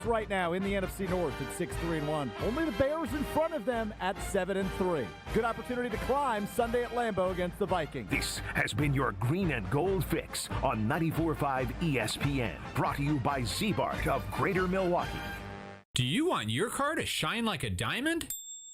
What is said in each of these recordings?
right now in the NFC North at 6-3-1. Only the Bears in front of them at 7-3. Good opportunity to climb Sunday at Lambeau against the Vikings. This has been your Green and Gold Fix on 94.5 ESPN. Brought to you by Z-Bart of Greater Milwaukee. Do you want your car to shine like a diamond?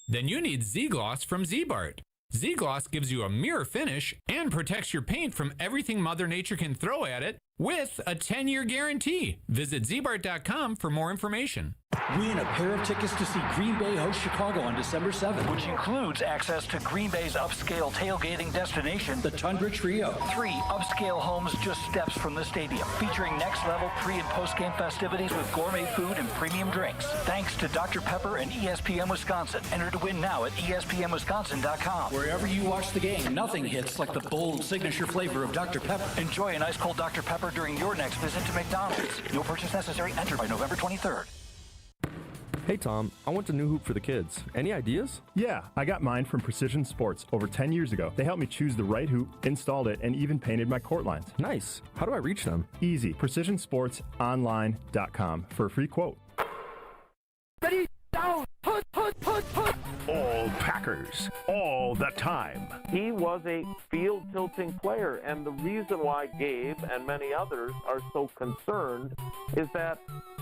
Then you need Z-Gloss from Z-Bart. Z-Gloss gives you a mirror finish and protects your paint from everything Mother Nature can throw at it with a 10-year guarantee. Visit zbart.com for more information. Win a pair of tickets to see Green Bay host Chicago on December 7th, which includes access to Green Bay's upscale tailgating destination, the Tundra Trio. 3 upscale homes just steps from the stadium, featuring next-level pre- and post-game festivities with gourmet food and premium drinks. Thanks to Dr. Pepper and ESPN Wisconsin. Enter to win now at ESPNWisconsin.com. Wherever you watch the game, nothing hits like the bold signature flavor of Dr. Pepper. Enjoy an ice-cold Dr. Pepper during your next visit to McDonald's. No purchase necessary. Enter by November 23rd. Hey Tom, I want a new hoop for the kids. Any ideas? Yeah, I got mine from Precision Sports over 10 years ago. They helped me choose the right hoop, installed it, and even painted my court lines. Nice. How do I reach them? Easy. PrecisionSportsOnline.com for a free quote. Ready, down, put. All Packers, all the time. He was a field-tilting player, and the reason why Gabe and many others are so concerned is that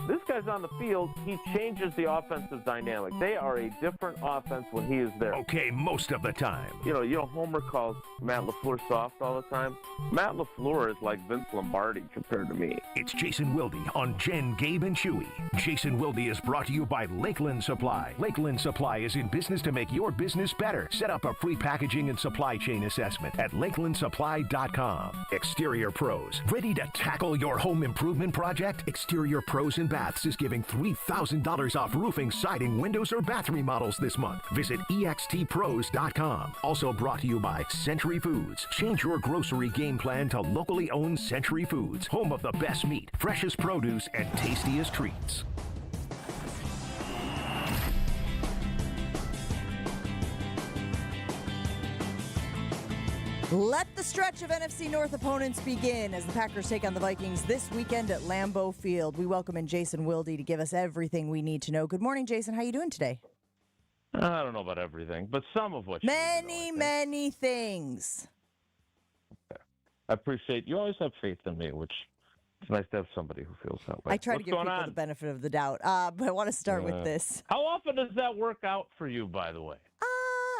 this guy's on the field, he changes the offensive dynamic. They are a different offense when he is there. Okay, most of the time. You know, Homer calls Matt LaFleur soft all the time. Matt LaFleur is like Vince Lombardi compared to me. It's Jason Wilde on Jen, Gabe, and Chewy. Jason Wilde is brought to you by Lakeland Supply. Lakeland Supply is in business to make your business better. Set up a free packaging and supply chain assessment at lakelandsupply.com. Exterior Pros. Ready to tackle your home improvement project? Exterior Pros and Baths is giving $3,000 off roofing, siding, windows, or bath remodels this month. Visit extpros.com. Also brought to you by Century Foods. Change your grocery game plan to locally owned Century Foods, home of the best meat, freshest produce, and tastiest treats. Let the stretch of NFC North opponents begin as the Packers take on the Vikings this weekend at Lambeau Field. We welcome in Jason Wilde to give us everything we need to know. Good morning, Jason. How are you doing today? I don't know about everything, but some of what many things. Okay. I appreciate you always have faith in me, which it's nice to have somebody who feels that way. I try to give people the benefit of the doubt, but I want to start with this. How often does that work out for you, by the way?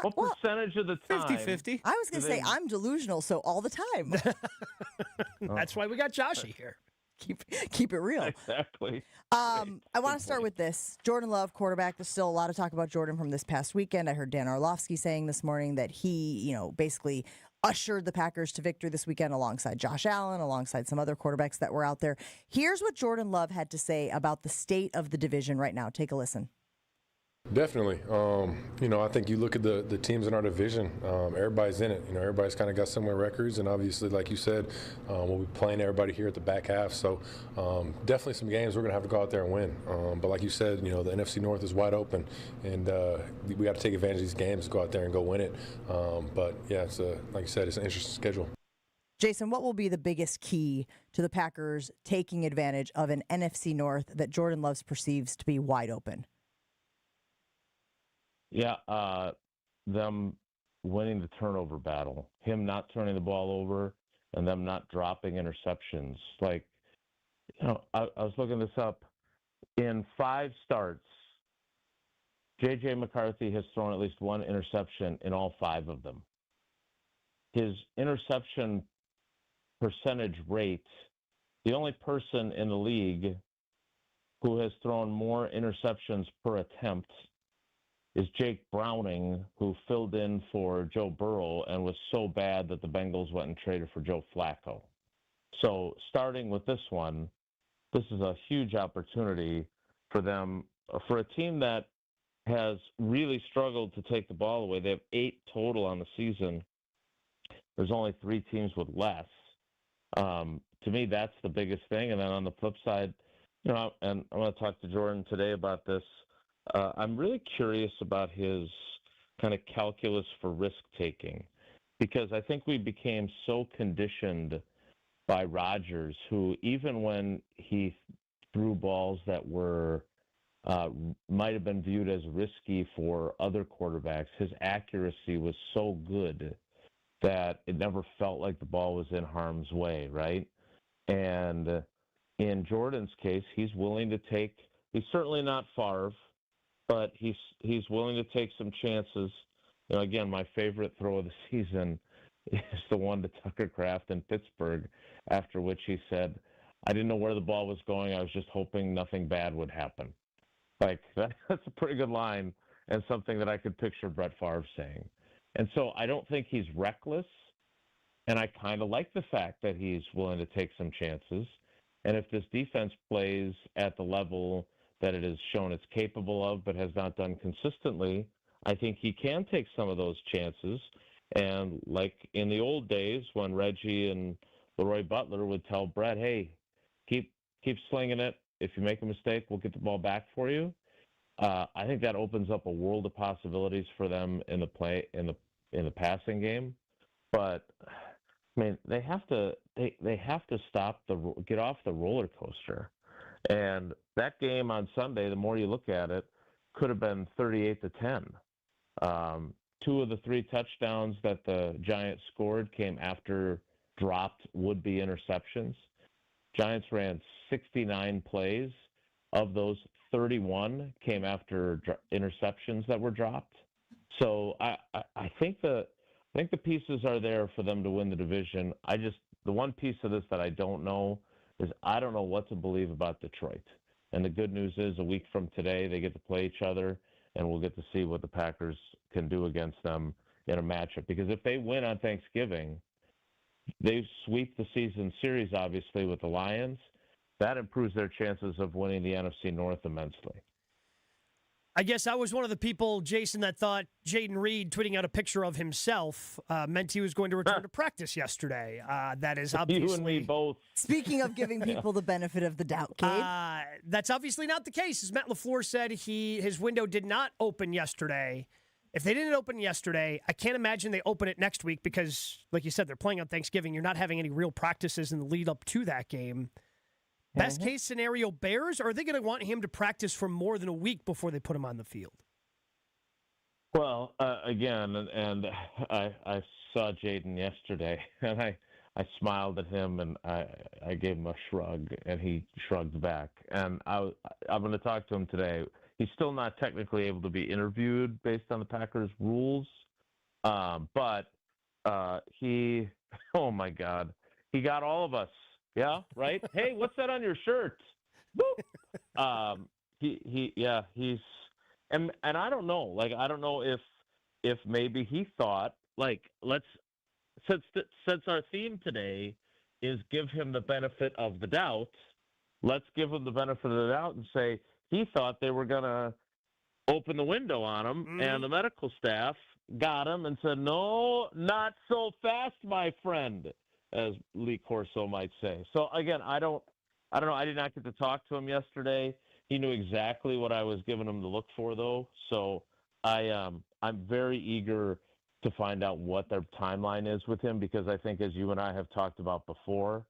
What percentage of the time? 50-50. I was going to say I'm delusional, so all the time. That's why we got Joshy here. Keep it real. Exactly. I want to start with this. Jordan Love, quarterback. There's still a lot of talk about Jordan from this past weekend. I heard Dan Orlovsky saying this morning that he, basically ushered the Packers to victory this weekend alongside Josh Allen, alongside some other quarterbacks that were out there. Here's what Jordan Love had to say about the state of the division right now. Take a listen. Definitely. I think you look at the teams in our division, everybody's in it. Everybody's kind of got similar records, and obviously, like you said, we'll be playing everybody here at the back half. So definitely some games we're going to have to go out there and win. But like you said, the NFC North is wide open, and we got to take advantage of these games, go out there and go win it. But, yeah, it's like you said, it's an interesting schedule. Jason, what will be the biggest key to the Packers taking advantage of an NFC North that Jordan Love perceives to be wide open? Yeah, them winning the turnover battle, him not turning the ball over, and them not dropping interceptions. I was looking this up. In 5 starts, J.J. McCarthy has thrown at least 1 interception in all 5 of them. His interception percentage rate, the only person in the league who has thrown more interceptions per attempt is Jake Browning, who filled in for Joe Burrow and was so bad that the Bengals went and traded for Joe Flacco. So starting with this one, this is a huge opportunity for them, for a team that has really struggled to take the ball away. They have 8 total on the season. There's only 3 teams with less. To me, that's the biggest thing. And then on the flip side, and I'm going to talk to Jordan today about this. I'm really curious about his kind of calculus for risk-taking, because I think we became so conditioned by Rodgers, who even when he threw balls that were might have been viewed as risky for other quarterbacks. His accuracy was so good that it never felt like the ball was in harm's way, right? And in Jordan's case, he's willing to take. He's certainly not Favre, but he's willing to take some chances. You know, again, my favorite throw of the season is the one to Tucker Kraft in Pittsburgh, after which he said, "I didn't know where the ball was going. I was just hoping nothing bad would happen." Like, that's a pretty good line and something that I could picture Brett Favre saying. And so I don't think he's reckless, and I kind of like the fact that he's willing to take some chances. And if this defense plays at the level that it has shown it's capable of but has not done consistently, I think he can take some of those chances. And like in the old days when Reggie and Leroy Butler would tell Brett, "Hey, keep slinging it. If you make a mistake, we'll get the ball back for you." I think that opens up a world of possibilities for them in the passing game. But I mean, they have to get off the roller coaster. And that game on Sunday, the more you look at it, could have been 38-10. 2 of the 3 touchdowns that the Giants scored came after dropped would-be interceptions. Giants ran 69 plays. Of those, 31 came after interceptions that were dropped. So I think the pieces are there for them to win the division. The one piece of this that I don't know is I don't know what to believe about Detroit. And the good news is a week from today they get to play each other, and we'll get to see what the Packers can do against them in a matchup. Because if they win on Thanksgiving, they sweep the season series, obviously, with the Lions. That improves their chances of winning the NFC North immensely. I guess I was one of the people, Jason, that thought Jaden Reed tweeting out a picture of himself meant he was going to return to practice yesterday. That is obviously... You and me both. Speaking of giving people the benefit of the doubt, Gabe. That's obviously not the case. As Matt LaFleur said, his window did not open yesterday. If they didn't open yesterday, I can't imagine they open it next week because, like you said, they're playing on Thanksgiving. You're not having any real practices in the lead up to that game. Best case scenario, Bears, or are they going to want him to practice for more than a week before they put him on the field? Well, again, and I saw Jaden yesterday, and I smiled at him, and I gave him a shrug, and he shrugged back. And I'm going to talk to him today. He's still not technically able to be interviewed based on the Packers' rules, but he, oh my God, he got all of us. Yeah, right. Hey, what's that on your shirt? He's and I don't know. Like, I don't know if maybe he thought, like, since our theme today is give him the benefit of the doubt, let's give him the benefit of the doubt and say he thought they were gonna open the window on him, and the medical staff got him and said, "No, not so fast, my friend," as Lee Corso might say. So again, I don't know. I did not get to talk to him yesterday. He knew exactly what I was giving him to look for, though. So I'm very eager to find out what their timeline is with him, because I think, as you and I have talked about before,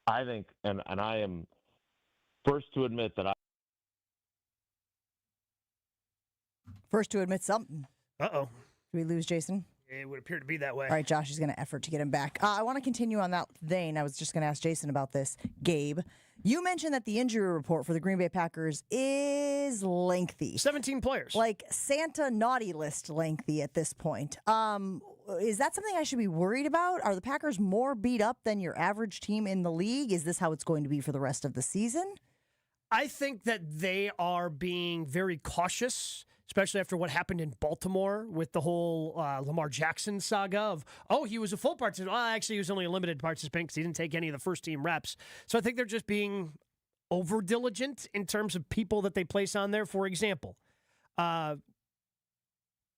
I think, and I am first to admit that First to admit something. Uh-oh. Did we lose Jason? It would appear to be that way. All right, Josh is going to effort to get him back. I want to continue on that vein. I was just going to ask Jason about this. Gabe, you mentioned that the injury report for the Green Bay Packers is lengthy. 17 players. Like Santa naughty list lengthy at this point. Is that something I should be worried about? Are the Packers more beat up than your average team in the league? Is this how it's going to be for the rest of the season? I think that they are being very cautious, especially after what happened in Baltimore with the whole Lamar Jackson saga of, he was a full participant. Well, actually, he was only a limited participant because he didn't take any of the first-team reps. So I think they're just being over-diligent in terms of people that they place on there. For example,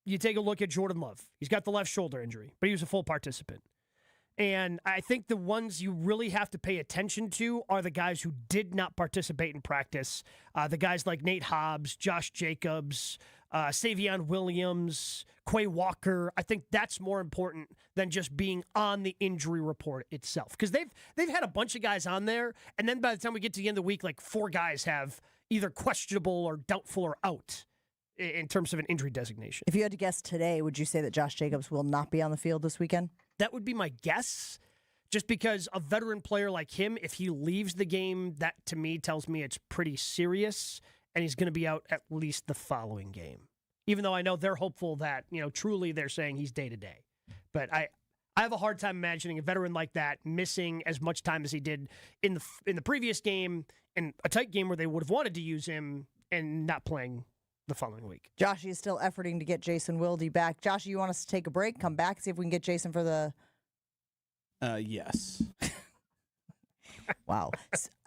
you take a look at Jordan Love. He's got the left shoulder injury, but he was a full participant. And I think the ones you really have to pay attention to are the guys who did not participate in practice. The guys like Nate Hobbs, Josh Jacobs, Savion Williams, Quay Walker. I think that's more important than just being on the injury report itself. Because they've had a bunch of guys on there, and then by the time we get to the end of the week, like 4 guys have either questionable or doubtful or out in terms of an injury designation. If you had to guess today, would you say that Josh Jacobs will not be on the field this weekend? That would be my guess, just because a veteran player like him, if he leaves the game, that to me tells me it's pretty serious, and he's going to be out at least the following game. Even though I know they're hopeful that, truly they're saying he's day-to-day. But I have a hard time imagining a veteran like that missing as much time as he did in the previous game, in a tight game where they would have wanted to use him, and not playing the following week. Josh is still efforting to get Jason Wilde back. Josh, you want us to take a break, come back, see if we can get Jason for the... Yes. Wow.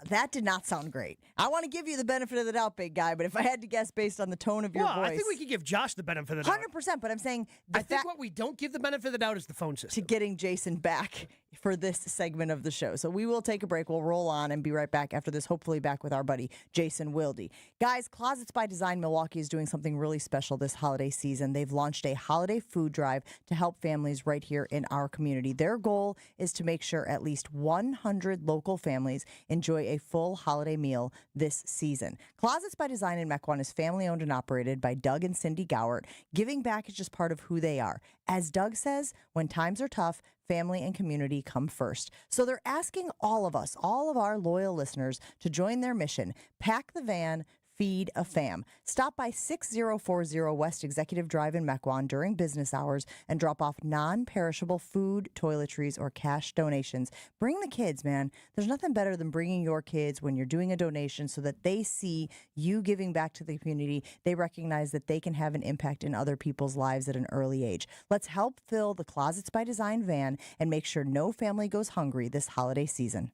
That did not sound great. I want to give you the benefit of the doubt, big guy, but if I had to guess based on the tone of your voice... I think we could give Josh the benefit of the doubt. 100%, but I'm saying... I think what we don't give the benefit of the doubt is the phone system. To getting Jason back for this segment of the show. So we will take a break. We'll roll on and be right back after this, hopefully back with our buddy, Jason Wilde. Guys, Closets by Design Milwaukee is doing something really special this holiday season. They've launched a holiday food drive to help families right here in our community. Their goal is to make sure at least 100 local families enjoy a full holiday meal this season. Closets by Design in Mequon is family owned and operated by Doug and Cindy Gowert. Giving back is just part of who they are. As Doug says, when times are tough, family and community come first. So they're asking all of us, all of our loyal listeners, to join their mission. Pack the van, feed a fam. Stop by 6040 West Executive Drive in Mequon during business hours and drop off non-perishable food, toiletries, or cash donations. Bring the kids, man. There's nothing better than bringing your kids when you're doing a donation so that they see you giving back to the community. They recognize that they can have an impact in other people's lives at an early age. Let's help fill the Closets by Design van and make sure no family goes hungry this holiday season.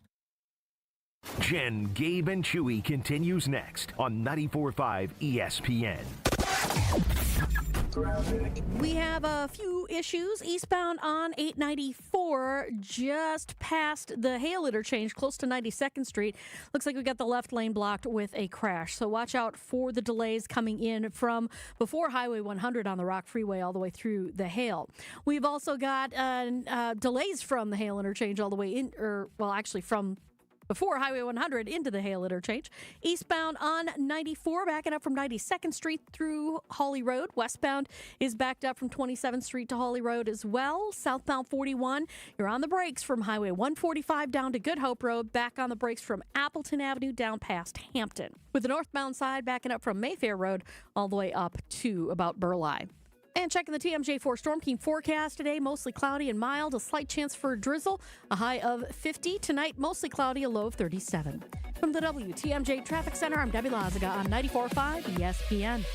Jen, Gabe, and Chewy continues next on 94.5 ESPN. We have a few issues. Eastbound on 894, just past the Hale interchange, close to 92nd Street. Looks like we got the left lane blocked with a crash. So watch out for the delays coming in from before Highway 100 on the Rock Freeway all the way through the Hale. We've also got delays from the Hale interchange all the way in, from before Highway 100 into the Hale interchange. Eastbound on 94, backing up from 92nd Street through Hawley Road. Westbound is backed up from 27th Street to Hawley Road as well. Southbound 41, you're on the brakes from Highway 145 down to Good Hope Road. Back on the brakes from Appleton Avenue down past Hampton. With the northbound side backing up from Mayfair Road all the way up to about Burleigh. And checking the TMJ4 Storm Team forecast today, mostly cloudy and mild, a slight chance for drizzle, a high of 50. Tonight, mostly cloudy, a low of 37. From the WTMJ Traffic Center, I'm Debbie Lazaga on 94.5 ESPN.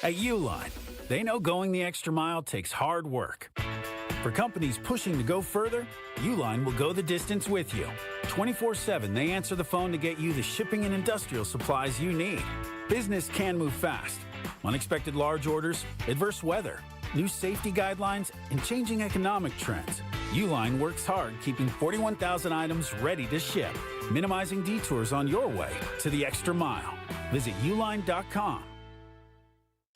At Uline, they know going the extra mile takes hard work. For companies pushing to go further, Uline will go the distance with you. 24/7, they answer the phone to get you the shipping and industrial supplies you need. Business can move fast. Unexpected large orders, adverse weather, new safety guidelines, and changing economic trends. Uline works hard keeping 41,000 items ready to ship, minimizing detours on your way to the extra mile. Visit uline.com.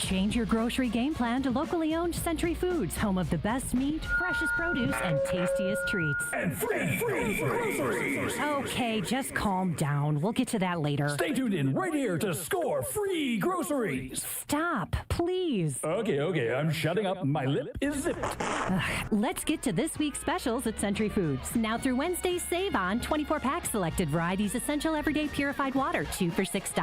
Change your grocery game plan to locally owned Century Foods, home of the best meat, freshest produce, and tastiest treats. And free groceries. Okay, just calm down. We'll get to that later. Stay tuned in right here to score free groceries. Stop, please. Okay, I'm shutting up. My lip is zipped. Let's get to this week's specials at Century Foods. Now through Wednesday, save on 24-pack selected varieties essential everyday purified water, 2 for $6.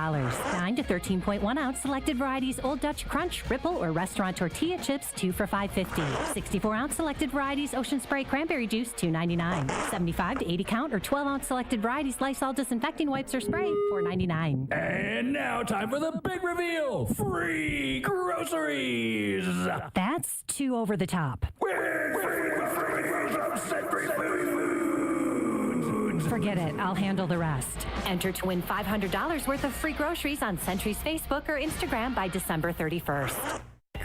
9 to 13.1 ounce selected varieties Old Dutch Crunch, Ripple, or Restaurant Tortilla Chips, 2 for $5.50. 64-ounce selected varieties Ocean Spray Cranberry Juice, $2.99. 75 to 80 count or 12-ounce selected varieties Lysol Disinfecting Wipes or Spray, $4.99. And now time for the big reveal. Free groceries. That's too over the top. Forget it. I'll handle the rest. Enter to win $500 worth of free groceries on Century's Facebook or Instagram by December 31st.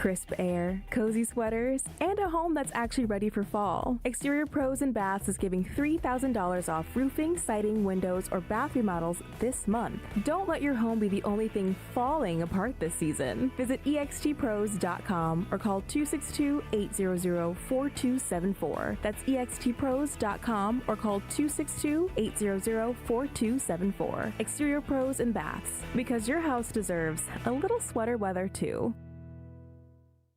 Crisp air, cozy sweaters, and a home that's actually ready for fall. Exterior Pros and Baths is giving $3,000 off roofing, siding, windows, or bath remodels this month. Don't let your home be the only thing falling apart this season. Visit extpros.com or call 262-800-4274. That's extpros.com or call 262-800-4274. Exterior Pros and Baths, because your house deserves a little sweater weather too.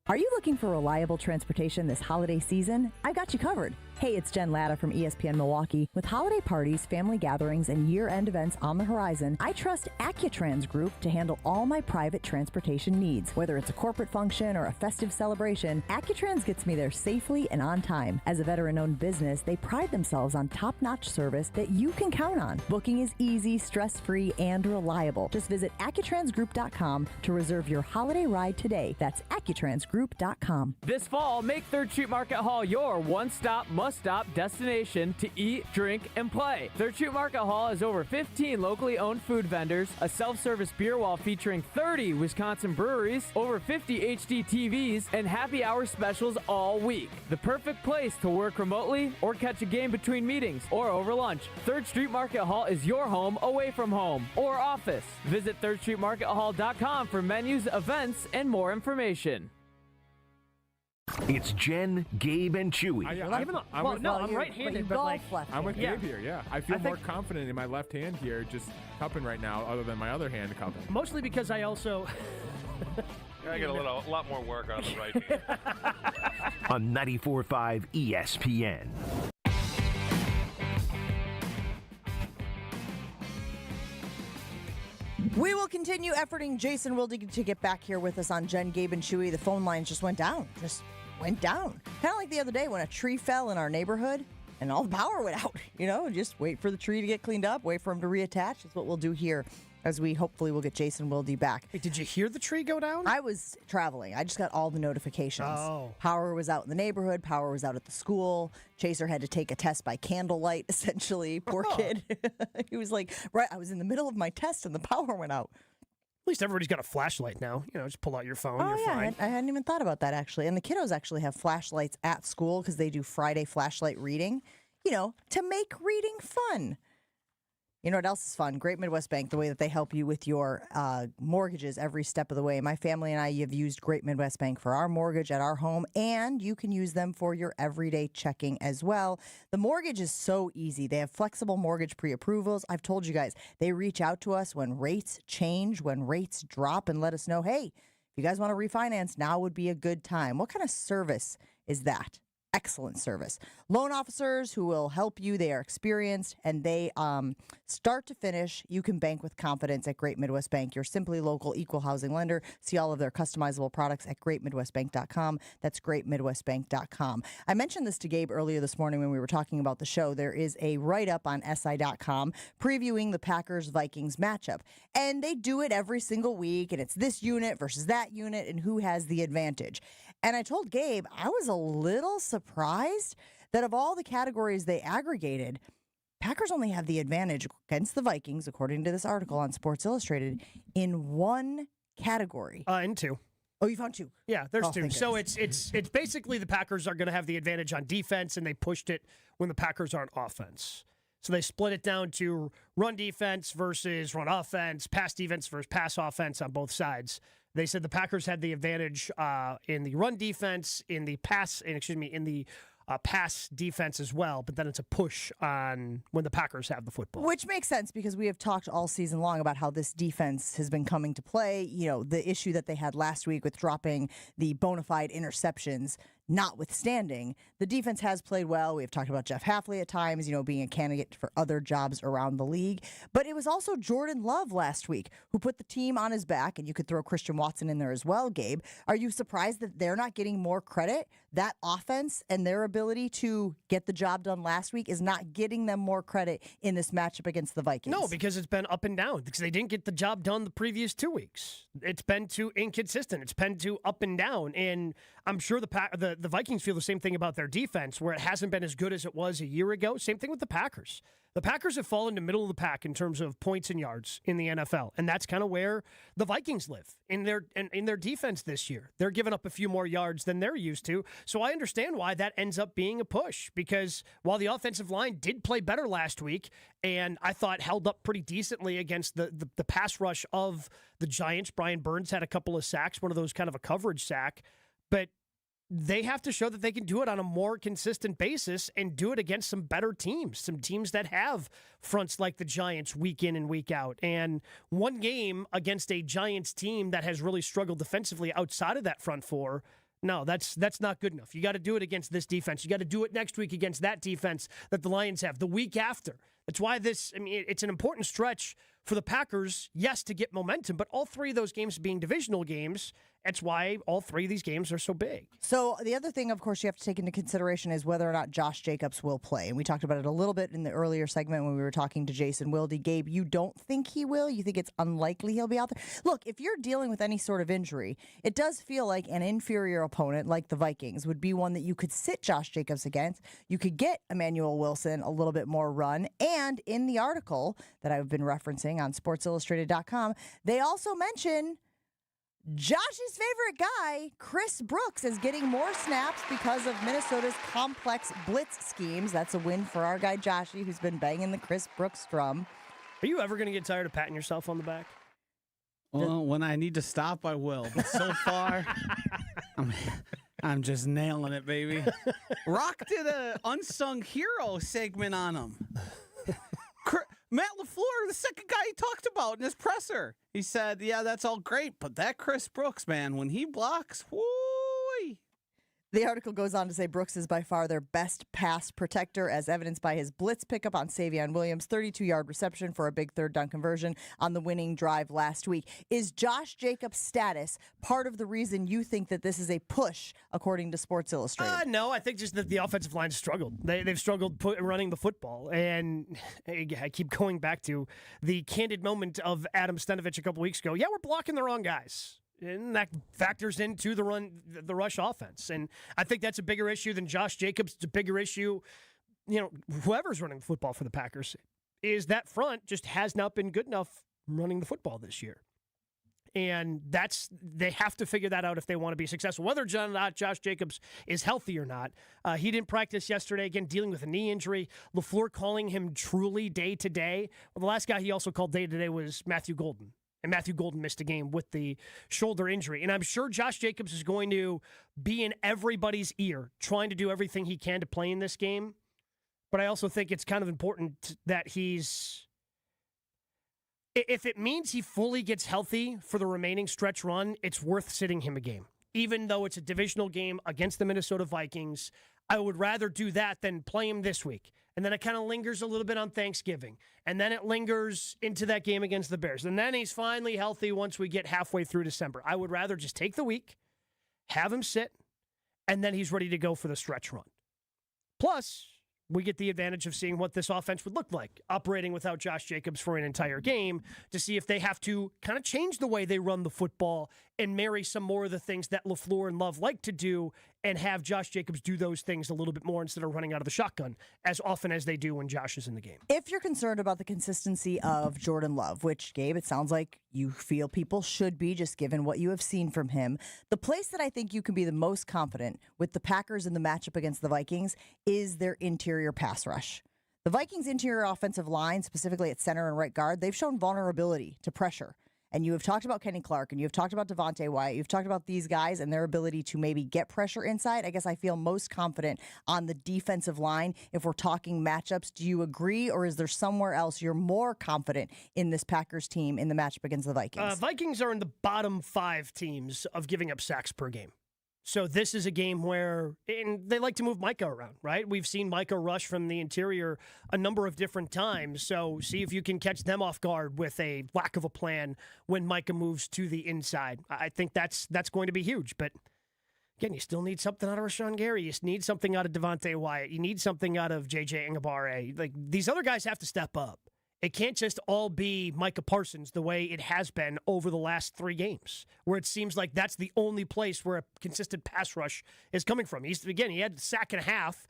Are you looking for reliable transportation this holiday season? I've got you covered. Hey, it's Jen Latta from ESPN Milwaukee. With holiday parties, family gatherings, and year-end events on the horizon, I trust Accutrans Group to handle all my private transportation needs. Whether it's a corporate function or a festive celebration, Accutrans gets me there safely and on time. As a veteran-owned business, they pride themselves on top-notch service that you can count on. Booking is easy, stress-free, and reliable. Just visit AccuTransGroup.com to reserve your holiday ride today. That's AccuTransGroup.com. This fall, make 3rd Street Market Hall your one-stop, must-stop destination to eat, drink, and play. 3rd Street Market Hall has over 15 locally owned food vendors, a self-service beer wall featuring 30 Wisconsin breweries, over 50 HD TVs, and happy hour specials all week. The perfect place to work remotely or catch a game between meetings or over lunch. 3rd Street Market Hall is your home away from home or office. Visit 3rdstreetmarkethall.com for menus, events, and more information. It's Jen, Gabe, and Chewy. I'm right-handed, but like I'm with Gabe here. Yeah, I feel more confident in my left hand here, just cupping right now, other than my other hand cupping. Mostly because I also. I get a lot more work on the right hand. On 94.5 ESPN. We will continue efforting Jason Wilde to get back here with us on Jen, Gabe, and Chewy. The phone lines just went down. Kind of like the other day when a tree fell in our neighborhood and all the power went out. You know, just wait for the tree to get cleaned up, wait for him to reattach. That's what we'll do here as we hopefully will get Jason Wilde back. Hey, did you hear the tree go down? I was traveling. I just got all the notifications. Oh. Power was out in the neighborhood. Power was out at the school. Chaser had to take a test by candlelight, essentially. Poor kid. He was like, I was in the middle of my test and the power went out. At least everybody's got a flashlight now. You know, just pull out your phone. Oh, you're yeah. fine. I hadn't even thought about that, actually. And the kiddos actually have flashlights at school because they do Friday flashlight reading, you know, to make reading fun. You know what else is fun? Great Midwest Bank, the way that they help you with your mortgages every step of the way. My family and I have used Great Midwest Bank for our mortgage at our home, and you can use them for your everyday checking as well. The mortgage is so easy. They have flexible mortgage pre-approvals. I've told you guys, they reach out to us when rates change, when rates drop, and let us know, hey, if you guys want to refinance, now would be a good time. What kind of service is that? Excellent service. Loan officers who will help you. They are experienced, and they start to finish. You can bank with confidence at Great Midwest Bank, your simply local equal housing lender. See all of their customizable products at greatmidwestbank.com. That's greatmidwestbank.com. I mentioned this to Gabe earlier this morning when we were talking about the show. There is a write-up on SI.com previewing the Packers-Vikings matchup, and they do it every single week, and it's this unit versus that unit and who has the advantage. And I told Gabe, I was a little surprised that of all the categories they aggregated, Packers only have the advantage against the Vikings, according to this article on Sports Illustrated, in one category. In two. Oh, you found two? Yeah, there's two. So it's basically the Packers are going to have the advantage on defense, and they pushed it when the Packers are on offense. So they split it down to run defense versus run offense, pass defense versus pass offense on both sides. They said the Packers had the advantage in the run defense, in the pass defense as well, but then it's a push on when the Packers have the football. Which makes sense because we have talked all season long about how this defense has been coming to play. You know, the issue that they had last week with dropping the bona fide interceptions notwithstanding, the defense has played well. We've talked about Jeff Hafley at times, you know, being a candidate for other jobs around the league. But it was also Jordan Love last week who put the team on his back, and you could throw Christian Watson in there as well, Gabe. Are you surprised that they're not getting more credit? That offense and their ability to get the job done last week is not getting them more credit in this matchup against the Vikings. No, because it's been up and down. Because they didn't get the job done the previous 2 weeks. It's been too inconsistent. It's been too up and down. And I'm sure the the Vikings feel the same thing about their defense, where it hasn't been as good as it was a year ago. Same thing with the Packers. The Packers have fallen to middle of the pack in terms of points and yards in the NFL, and that's kind of where the Vikings live in their defense this year. They're giving up a few more yards than they're used to, so I understand why that ends up being a push, because while the offensive line did play better last week, and I thought held up pretty decently against the pass rush of the Giants, Brian Burns had a couple of sacks, one of those kind of a coverage sack, but they have to show that they can do it on a more consistent basis and do it against some better teams, some teams that have fronts like the Giants week in and week out. And one game against a Giants team that has really struggled defensively outside of that front four, no, that's not good enough. You got to do it against this defense. You got to do it next week against that defense that the Lions have, the week after. That's why it's an important stretch for the Packers, yes, to get momentum, but all three of those games being divisional games, that's why all three of these games are so big. So the other thing, of course, you have to take into consideration is whether or not Josh Jacobs will play. And we talked about it a little bit in the earlier segment when we were talking to Jason Wilde. Gabe, you don't think he will? You think it's unlikely he'll be out there? Look, if you're dealing with any sort of injury, it does feel like an inferior opponent like the Vikings would be one that you could sit Josh Jacobs against. You could get Emmanuel Wilson a little bit more run. And in the article that I've been referencing on SportsIllustrated.com, they also mention Josh's favorite guy, Chris Brooks, is getting more snaps because of Minnesota's complex blitz schemes. That's a win for our guy Joshy, who's been banging the Chris Brooks drum. Are you ever going to get tired of patting yourself on the back? Well, when I need to stop, I will. But so far, I'm just nailing it, baby. Rock did a unsung hero segment on him. Matt LaFleur, the second guy he talked about in his presser. He said, yeah, that's all great, but that Chris Brooks, man, when he blocks, whoo. The article goes on to say Brooks is by far their best pass protector, as evidenced by his blitz pickup on Savion Williams' 32-yard reception for a big third down conversion on the winning drive last week. Is Josh Jacobs' status part of the reason you think that this is a push, according to Sports Illustrated? No, I think just that the offensive line struggled. They've struggled running the football. And I keep going back to the candid moment of Adam Stenavich a couple weeks ago. Yeah, we're blocking the wrong guys. And that factors into the rush offense. And I think that's a bigger issue than Josh Jacobs. It's a bigger issue, whoever's running the football for the Packers, is that front just has not been good enough running the football this year. And they have to figure that out if they want to be successful. Whether or not Josh Jacobs is healthy or not. He didn't practice yesterday, again, dealing with a knee injury. LaFleur calling him truly day-to-day. Well, the last guy he also called day-to-day was Matthew Golden. And Matthew Golden missed a game with the shoulder injury. And I'm sure Josh Jacobs is going to be in everybody's ear, trying to do everything he can to play in this game. But I also think it's kind of important that if it means he fully gets healthy for the remaining stretch run, it's worth sitting him a game. Even though it's a divisional game against the Minnesota Vikings, I would rather do that than play him this week. And then it kind of lingers a little bit on Thanksgiving. And then it lingers into that game against the Bears. And then he's finally healthy once we get halfway through December. I would rather just take the week, have him sit, and then he's ready to go for the stretch run. Plus, we get the advantage of seeing what this offense would look like operating without Josh Jacobs for an entire game to see if they have to kind of change the way they run the football and marry some more of the things that LaFleur and Love like to do and have Josh Jacobs do those things a little bit more instead of running out of the shotgun as often as they do when Josh is in the game. If you're concerned about the consistency of Jordan Love, which, Gabe, it sounds like you feel people should be just given what you have seen from him, the place that I think you can be the most confident with the Packers in the matchup against the Vikings is their interior pass rush. The Vikings' interior offensive line, specifically at center and right guard, they've shown vulnerability to pressure. And you have talked about Kenny Clark, and you have talked about Devontae Wyatt. You've talked about these guys and their ability to maybe get pressure inside. I guess I feel most confident on the defensive line if we're talking matchups. Do you agree, or is there somewhere else you're more confident in this Packers team in the matchup against the Vikings? Vikings are in the bottom 5 teams of giving up sacks per game. So this is a game where they like to move Micah around, right? We've seen Micah rush from the interior a number of different times. So see if you can catch them off guard with a lack of a plan when Micah moves to the inside. I think that's going to be huge. But again, you still need something out of Rashan Gary. You need something out of Devontae Wyatt. You need something out of J.J. Ingabare. Like, these other guys have to step up. It can't just all be Micah Parsons the way it has been over the last 3 games, where it seems like that's the only place where a consistent pass rush is coming from. He had a sack and a half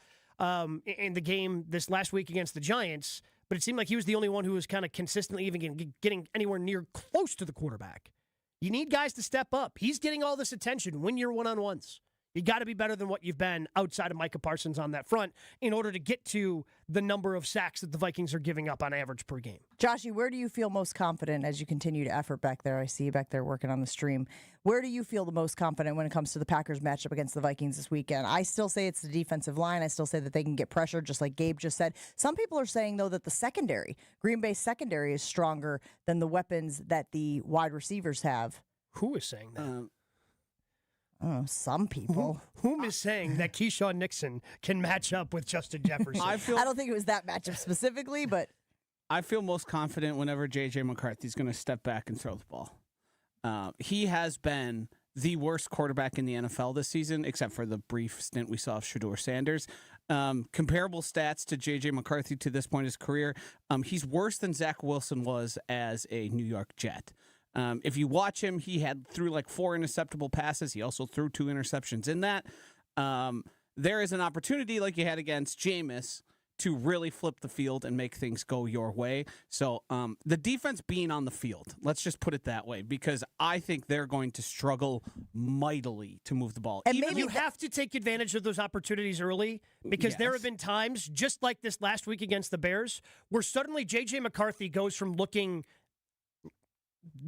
in the game this last week against the Giants, but it seemed like he was the only one who was kind of consistently even getting anywhere near close to the quarterback. You need guys to step up. He's getting all this attention. Win your one-on-ones. You got to be better than what you've been outside of Micah Parsons on that front in order to get to the number of sacks that the Vikings are giving up on average per game. Joshy, where do you feel most confident as you continue to effort back there? I see you back there working on the stream. Where do you feel the most confident when it comes to the Packers matchup against the Vikings this weekend? I still say it's the defensive line. I still say that they can get pressure, just like Gabe just said. Some people are saying, though, that the secondary, Green Bay's secondary, is stronger than the weapons that the wide receivers have. Who is saying that? Some people. Whom is saying that Keyshawn Nixon can match up with Justin Jefferson? I don't think it was that matchup specifically, but I feel most confident whenever J.J. McCarthy's going to step back and throw the ball. He has been the worst quarterback in the NFL this season, except for the brief stint we saw of Shedeur Sanders. Comparable stats to J.J. McCarthy to this point in his career. He's worse than Zach Wilson was as a New York Jet. If you watch him, he threw like 4 interceptable passes. He also threw 2 interceptions in that. There is an opportunity, like you had against Jameis, to really flip the field and make things go your way. So the defense being on the field, let's just put it that way, because I think they're going to struggle mightily to move the ball. And maybe you have to take advantage of those opportunities early, because there have been times, just like this last week against the Bears, where suddenly J.J. McCarthy goes from looking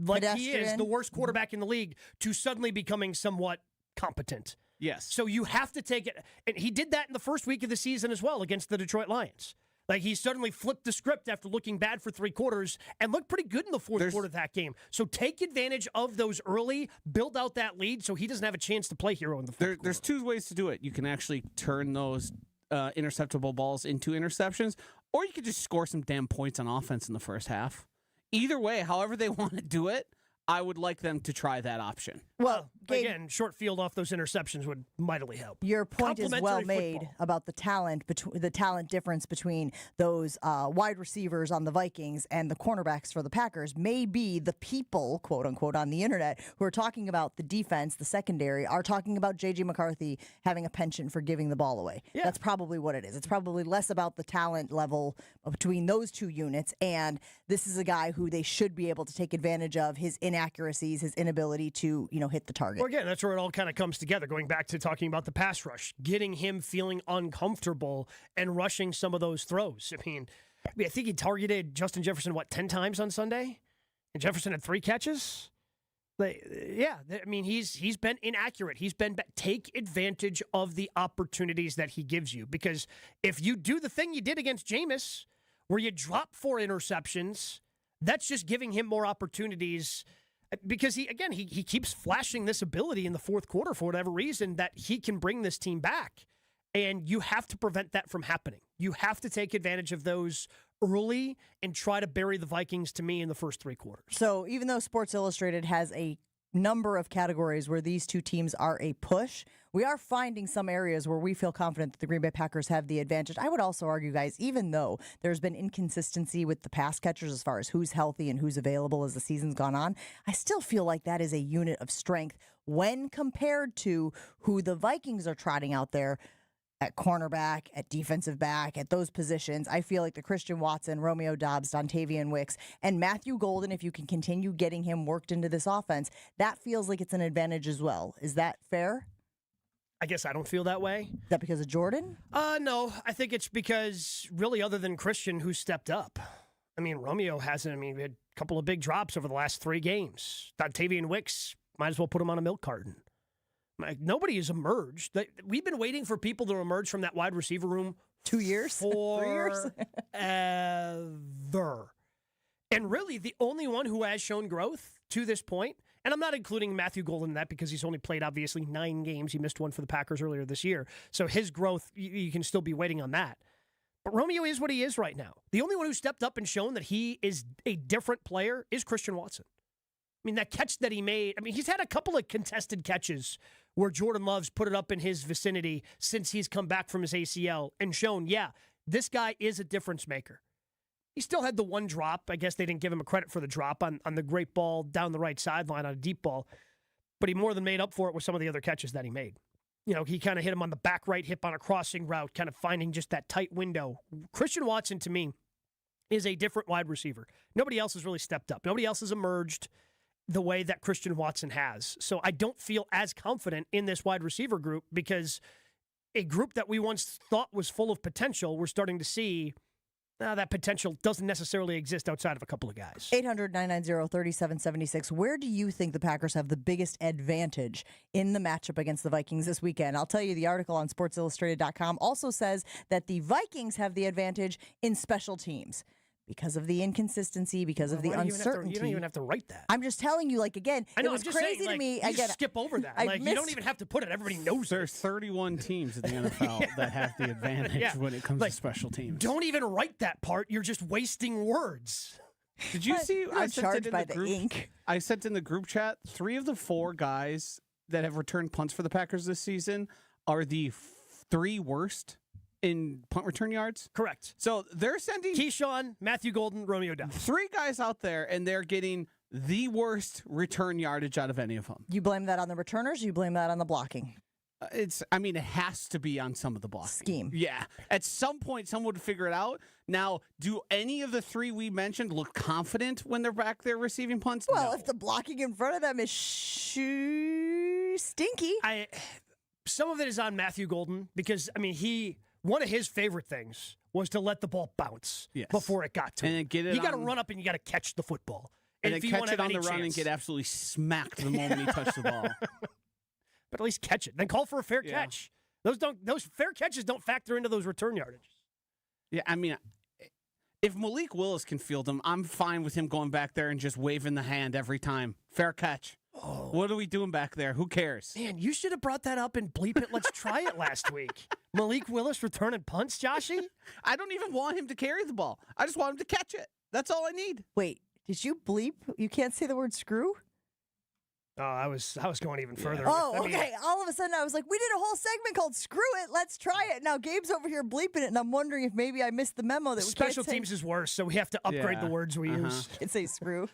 like he is the worst quarterback in the league to suddenly becoming somewhat competent. Yes. So you have to take it. And he did that in the first week of the season as well against the Detroit Lions. Like, he suddenly flipped the script after looking bad for 3 quarters and looked pretty good in the fourth quarter of that game. So take advantage of those early, build out that lead so he doesn't have a chance to play hero in the fourth quarter. There's 2 ways to do it. You can actually turn those interceptable balls into interceptions, or you could just score some damn points on offense in the first half. Either way, however they want to do it, I would like them to try that option. Well, again, short field off those interceptions would mightily help. Your point is well made about the talent difference between those wide receivers on the Vikings and the cornerbacks for the Packers. Maybe the people, quote unquote, on the internet who are talking about the defense, the secondary, are talking about J.J. McCarthy having a penchant for giving the ball away. Yeah. That's probably what it is. It's probably less about the talent level between those 2 units, and this is a guy who they should be able to take advantage of his inaccuracies, his inability to, hit the target. Well, again, that's where it all kind of comes together, going back to talking about the pass rush, getting him feeling uncomfortable and rushing some of those throws. I mean, I think he targeted Justin Jefferson, 10 times on Sunday? And Jefferson had 3 catches? He's been inaccurate. Take advantage of the opportunities that he gives you, because if you do the thing you did against Jameis, where you drop 4 interceptions, that's just giving him more opportunities, because he keeps flashing this ability in the fourth quarter for whatever reason that he can bring this team back. And you have to prevent that from happening. You have to take advantage of those early and try to bury the Vikings, to me, in the first 3 quarters. So even though Sports Illustrated has a number of categories where these 2 teams are a push, we are finding some areas where we feel confident that the Green Bay Packers have the advantage. I would also argue, guys, even though there's been inconsistency with the pass catchers as far as who's healthy and who's available as the season's gone on, I still feel like that is a unit of strength when compared to who the Vikings are trotting out there at cornerback, at defensive back, at those positions. I feel like the Christian Watson, Romeo Doubs, Dontavian Wicks, and Matthew Golden, if you can continue getting him worked into this offense, that feels like it's an advantage as well. Is that fair? I guess I don't feel that way. Is that because of Jordan? No, I think it's because, really, other than Christian, who stepped up. I mean, Romeo hasn't. We had a couple of big drops over the last 3 games. Dontavian Wicks, might as well put him on a milk carton. Nobody has emerged. We've been waiting for people to emerge from that wide receiver room 2 years, 3 years, ever. And really, the only one who has shown growth to this point, and I'm not including Matthew Golden in that because he's only played, obviously, 9 games. He missed 1 for the Packers earlier this year. So his growth, you can still be waiting on that. But Romeo is what he is right now. The only one who stepped up and shown that he is a different player is Christian Watson. I mean, that catch that he made, he's had a couple of contested catches where Jordan Love's put it up in his vicinity since he's come back from his ACL and shown, this guy is a difference maker. He still had the one drop. I guess they didn't give him a credit for the drop on the great ball down the right sideline on a deep ball. But he more than made up for it with some of the other catches that he made. He kind of hit him on the back right hip on a crossing route, kind of finding just that tight window. Christian Watson, to me, is a different wide receiver. Nobody else has really stepped up. Nobody else has emerged the way that Christian Watson has. So I don't feel as confident in this wide receiver group because a group that we once thought was full of potential, we're starting to see that potential doesn't necessarily exist outside of a couple of guys. 800-990-3776. Where do you think the Packers have the biggest advantage in the matchup against the Vikings this weekend? I'll tell you, the article on SportsIllustrated.com also says that the Vikings have the advantage in special teams. Because of the inconsistency, because of the uncertainty. You don't even have to write that. I'm just telling you, again, I know, it was I'm just crazy saying, to me. You just skip over that. You don't even have to put it. Everybody knows There's 31 teams in the NFL that have the advantage when it comes to special teams. Don't even write that part. You're just wasting words. Did you see? I sent it in the group. I sent in the group chat. 3 of the 4 guys that have returned punts for the Packers this season are the 3 worst in punt return yards? Correct. So they're sending Keyshawn, Matthew Golden, Romeo Doubs. 3 guys out there, and they're getting the worst return yardage out of any of them. You blame that on the returners, or you blame that on the blocking? It has to be on some of the blocking. Scheme. Yeah. At some point, someone would figure it out. Now, do any of the 3 we mentioned look confident when they're back there receiving punts? Well, No. if the blocking in front of them is stinky. Some of it is on Matthew Golden because, one of his favorite things was to let the ball bounce before it got to him. And get it you got to run up and you got to catch the football. And if then you catch it on the run and get absolutely smacked the moment he touched the ball. But at least catch it. Then call for a fair catch. Those fair catches don't factor into those return yardage. Yeah, if Malik Willis can field him, I'm fine with him going back there and just waving the hand every time. Fair catch. Oh. What are we doing back there? Who cares? Man, you should have brought that up and bleep it. Let's try it last week. Malik Willis returning punts, Joshy? I don't even want him to carry the ball. I just want him to catch it. That's all I need. Wait, did you bleep? You can't say the word screw? Oh, I was going even further. Oh, okay. All of a sudden, I was like, we did a whole segment called Screw It, Let's Try It. Now, Gabe's over here bleeping it, and I'm wondering if maybe I missed the memo that we Special teams is worse, so we have to upgrade the words we use. Can't say screw.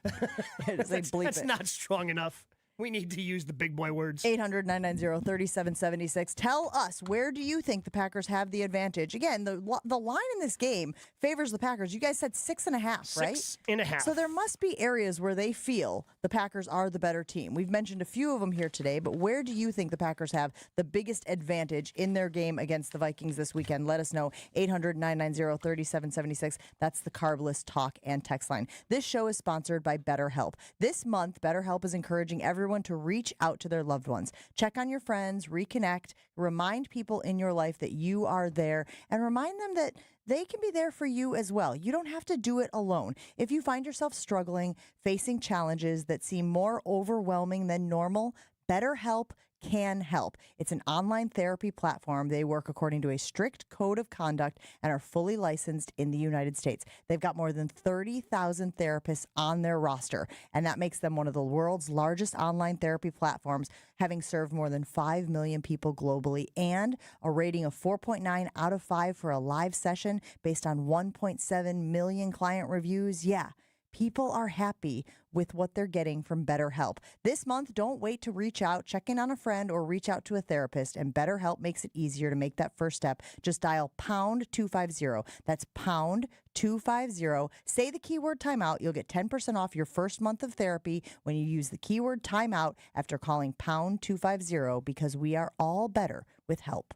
Say bleep That's it. not strong enough. We need to use the big boy words. 800-990-3776. Tell us, where do you think the Packers have the advantage? Again, the line in this game favors the Packers. You guys said 6.5, right? 6.5. So there must be areas where they feel the Packers are the better team. We've mentioned a few of them here today, but where do you think the Packers have the biggest advantage in their game against the Vikings this weekend? Let us know. 800-990-3776. That's the Carbless talk and text line. This show is sponsored by BetterHelp. This month, BetterHelp is encouraging everyone to reach out to their loved ones. Check on your friends, reconnect, remind people in your life that you are there, and remind them that they can be there for you as well. You don't have to do it alone. If you find yourself struggling, facing challenges that seem more overwhelming than normal, BetterHelp can help. It's an online therapy platform. They work according to a strict code of conduct and are fully licensed in the United States. They've got more than 30,000 therapists on their roster, and that makes them one of the world's largest online therapy platforms, having served more than 5 million people globally, and a rating of 4.9 out of 5 for a live session based on 1.7 million client reviews. Yeah. People are happy with what they're getting from BetterHelp. This month, don't wait to reach out, check in on a friend, or reach out to a therapist, and BetterHelp makes it easier to make that first step. Just dial pound 250. That's pound 250. Say the keyword timeout. You'll get 10% off your first month of therapy when you use the keyword timeout after calling pound 250, because we are all better with help.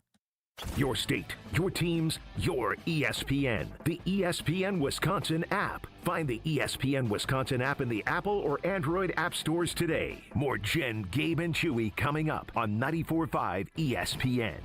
Your state, your teams, your ESPN. The ESPN Wisconsin app. Find the ESPN Wisconsin app in the Apple or Android app stores today. More Jen, Gabe, and Chewy coming up on 94.5 ESPN.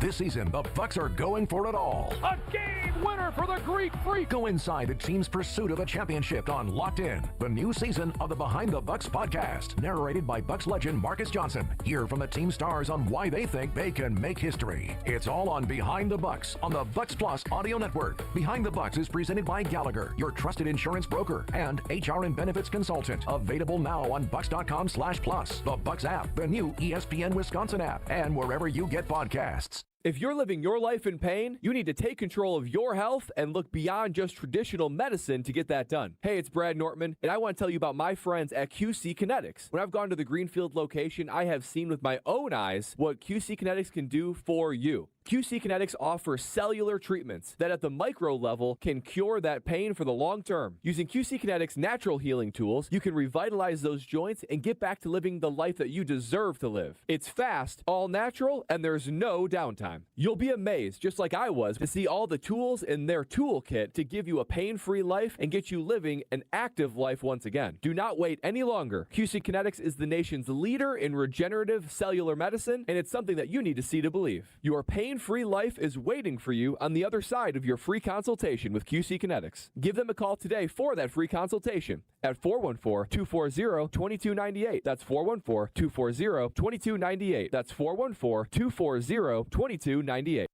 This season, the Bucs are going for it all. A game winner for the Greek Freak. Go inside the team's pursuit of a championship on Locked In, the new season of the Behind the Bucs podcast, narrated by Bucs legend Marcus Johnson. Hear from the team stars on why they think they can make history. It's all on Behind the Bucs on the Bucs Plus audio network. Behind the Bucs is presented by Gallagher, your trusted insurance broker, and HR and benefits consultant. Available now on Bucs.com/plus, the Bucs app, the new ESPN Wisconsin app, and wherever you get podcasts. If you're living your life in pain, you need to take control of your health and look beyond just traditional medicine to get that done. Hey, it's Brad Nortman, and I want to tell you about my friends at QC Kinetics. When I've gone to the Greenfield location, I have seen with my own eyes what QC Kinetics can do for you. QC Kinetics offers cellular treatments that at the micro level can cure that pain for the long term. Using QC Kinetics natural healing tools, you can revitalize those joints and get back to living the life that you deserve to live. It's fast, all natural, and there's no downtime. You'll be amazed, just like I was, to see all the tools in their toolkit to give you a pain-free life and get you living an active life once again. Do not wait any longer. QC Kinetics is the nation's leader in regenerative cellular medicine, and it's something that you need to see to believe. Your pain-free life is waiting for you on the other side of your free consultation with QC Kinetics. Give them a call today for that free consultation at 414-240-2298. That's 414-240-2298. That's 414-240-2298.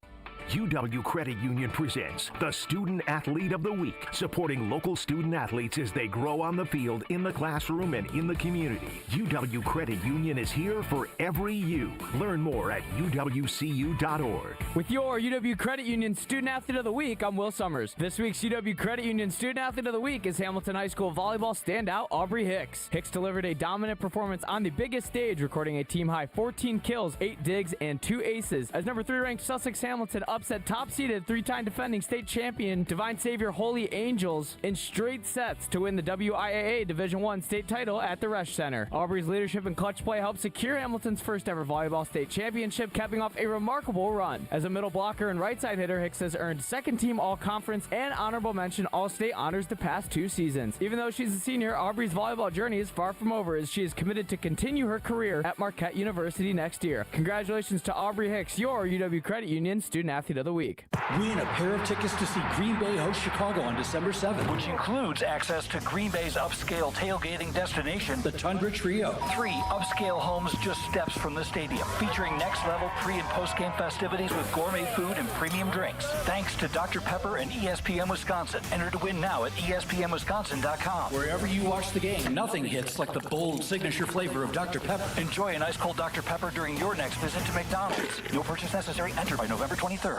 UW Credit Union presents the Student Athlete of the Week, supporting local student athletes as they grow on the field, in the classroom, and in the community. UW Credit Union is here for every you. Learn more at uwcu.org. With your UW Credit Union Student Athlete of the Week, I'm Will Summers. This week's UW Credit Union Student Athlete of the Week is Hamilton High School volleyball standout Aubrey Hicks. Hicks delivered a dominant performance on the biggest stage, recording a team-high 14 kills, 8 digs, and 2 aces, as number 3 ranked Sussex Hamilton upset top-seeded 3-time defending state champion Divine Savior Holy Angels in straight sets to win the WIAA Division I state title at the Resch Center. Aubrey's leadership and clutch play helped secure Hamilton's first-ever volleyball state championship, capping off a remarkable run. As a middle blocker and right-side hitter, Hicks has earned second-team All-Conference and honorable mention All-State honors the past 2 seasons. Even though she's a senior, Aubrey's volleyball journey is far from over, as she is committed to continue her career at Marquette University next year. Congratulations to Aubrey Hicks, your UW Credit Union Student Athlete of the Week. Win a pair of tickets to see Green Bay host Chicago on December 7th, which includes access to Green Bay's upscale tailgating destination, the Tundra Trio. 3 upscale homes just steps from the stadium, featuring next-level pre- and post-game festivities with gourmet food and premium drinks. Thanks to Dr. Pepper and ESPN Wisconsin. Enter to win now at ESPNWisconsin.com. Wherever you watch the game, nothing hits like the bold signature flavor of Dr. Pepper. Enjoy an ice-cold Dr. Pepper during your next visit to McDonald's. No purchase necessary. Enter by November 23rd.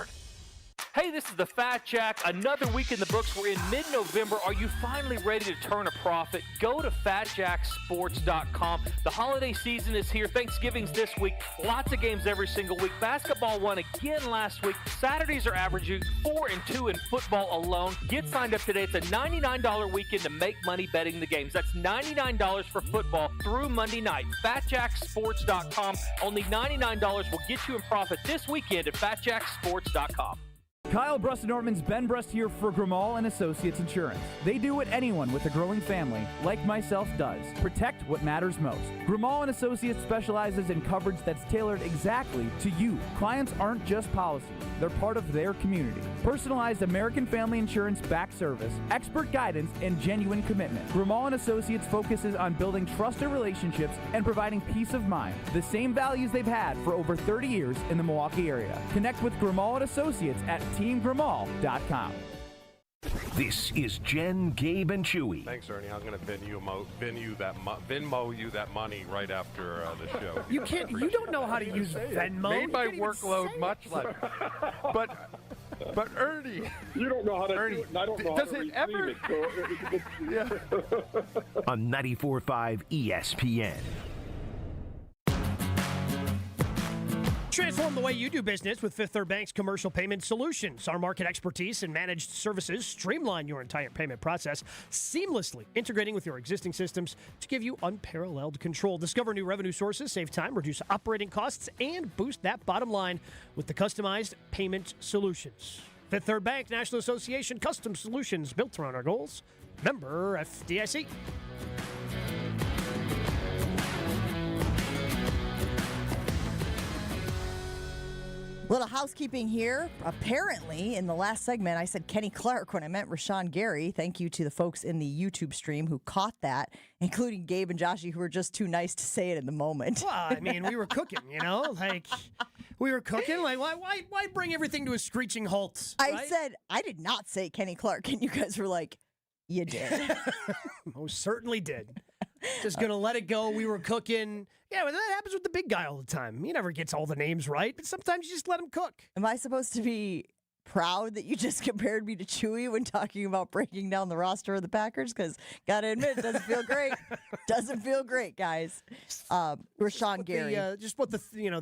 Hey, this is the Fat Jack. Another week in the books. We're in mid-November. Are you finally ready to turn a profit? Go to fatjacksports.com. The holiday season is here. Thanksgiving's this week. Lots of games every single week. Basketball won again last week. Saturdays are averaging 4-2 in football alone. Get signed up today. It's a $99 weekend to make money betting the games. That's $99 for football through Monday night. Fatjacksports.com. Only $99 will get you in profit this weekend at fatjacksports.com. Kyle Brust-Nortman's Ben Brust here for Grimal & Associates Insurance. They do what anyone with a growing family, like myself, does. Protect what matters most. Grimal & Associates specializes in coverage that's tailored exactly to you. Clients aren't just policies. They're part of their community. Personalized American Family Insurance back service, expert guidance, and genuine commitment. Grimal & Associates focuses on building trusted relationships and providing peace of mind. The same values they've had for over 30 years in the Milwaukee area. Connect with Grimal & Associates at teamgrimal.com. This is Jen, Gabe, and Chewy. Thanks, Ernie. I'm going to Venmo you that money right after the show. You can't. You don't know how to use Venmo. Made my workload much less. But Ernie, you don't know how to do it, and I don't know how to ever? It. So On 94.5 ESPN. Transform the way you do business with Fifth Third Bank's commercial payment solutions. Our market expertise and managed services streamline your entire payment process, seamlessly integrating with your existing systems to give you unparalleled control. Discover new revenue sources, save time, reduce operating costs, and boost that bottom line with the customized payment solutions. Fifth Third Bank, National Association, custom solutions built around our goals. Member FDIC. Little housekeeping here. Apparently, in the last segment, I said Kenny Clark when I meant Rashan Gary. Thank you to the folks in the YouTube stream who caught that, including Gabe and Joshy, who were just too nice to say it in the moment. Well, I mean, we were cooking, we were cooking. Like, why bring everything to a screeching halt? Right? I said, I did not say Kenny Clark, and you guys were like, you did. Most certainly did. Just going to let it go. We were cooking. Yeah, but that happens with the big guy all the time. He never gets all the names right, but sometimes you just let him cook. Am I supposed to be proud that you just compared me to Chewy when talking about breaking down the roster of the Packers? Because gotta admit, it doesn't feel great. Doesn't feel great, guys. Rashan Gary. Just what the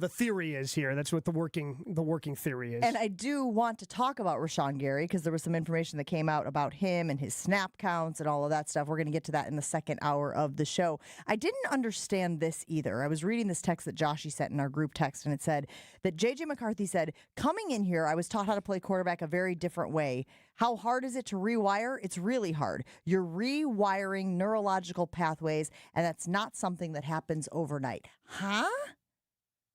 theory is here. That's what the working theory is. And I do want to talk about Rashan Gary because there was some information that came out about him and his snap counts and all of that stuff. We're going to get to that in the second hour of the show. I didn't understand this either. I was reading this text that Joshy sent in our group text, and it said that J.J. McCarthy said, coming in here, I was taught how to play quarterback a very different way. How hard is it to rewire? It's really hard. You're rewiring neurological pathways, and that's not something that happens overnight. Huh?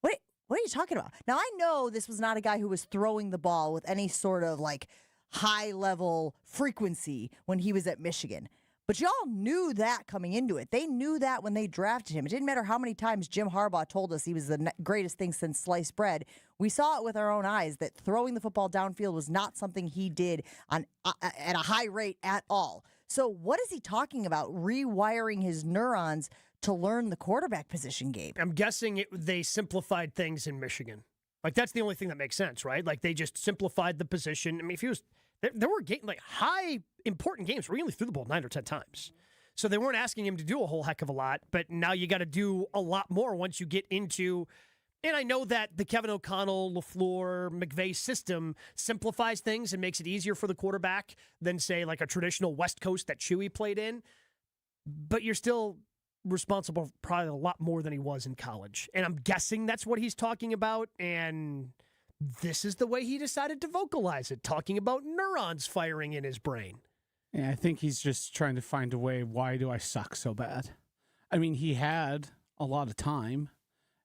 What are you talking about? Now, I know this was not a guy who was throwing the ball with any sort of like high-level frequency when he was at Michigan. But y'all knew that coming into it. They knew that when they drafted him. It didn't matter how many times Jim Harbaugh told us he was the greatest thing since sliced bread. We saw it with our own eyes that throwing the football downfield was not something he did at a high rate at all. So what is he talking about? Rewiring his neurons to learn the quarterback position game. I'm guessing they simplified things in Michigan. Like, that's the only thing that makes sense, right? Like, they just simplified the position. I mean, if he was... There were high important games where he only threw the ball 9 or 10 times. So they weren't asking him to do a whole heck of a lot, but now you got to do a lot more once you get into, and I know that the Kevin O'Connell, LaFleur, McVay system simplifies things and makes it easier for the quarterback than, say, like a traditional West Coast that Chewy played in, but you're still responsible for probably a lot more than he was in college. And I'm guessing that's what he's talking about, and this is the way he decided to vocalize it, talking about neurons firing in his brain. Yeah, I think he's just trying to find a way, why do I suck so bad? I mean, he had a lot of time.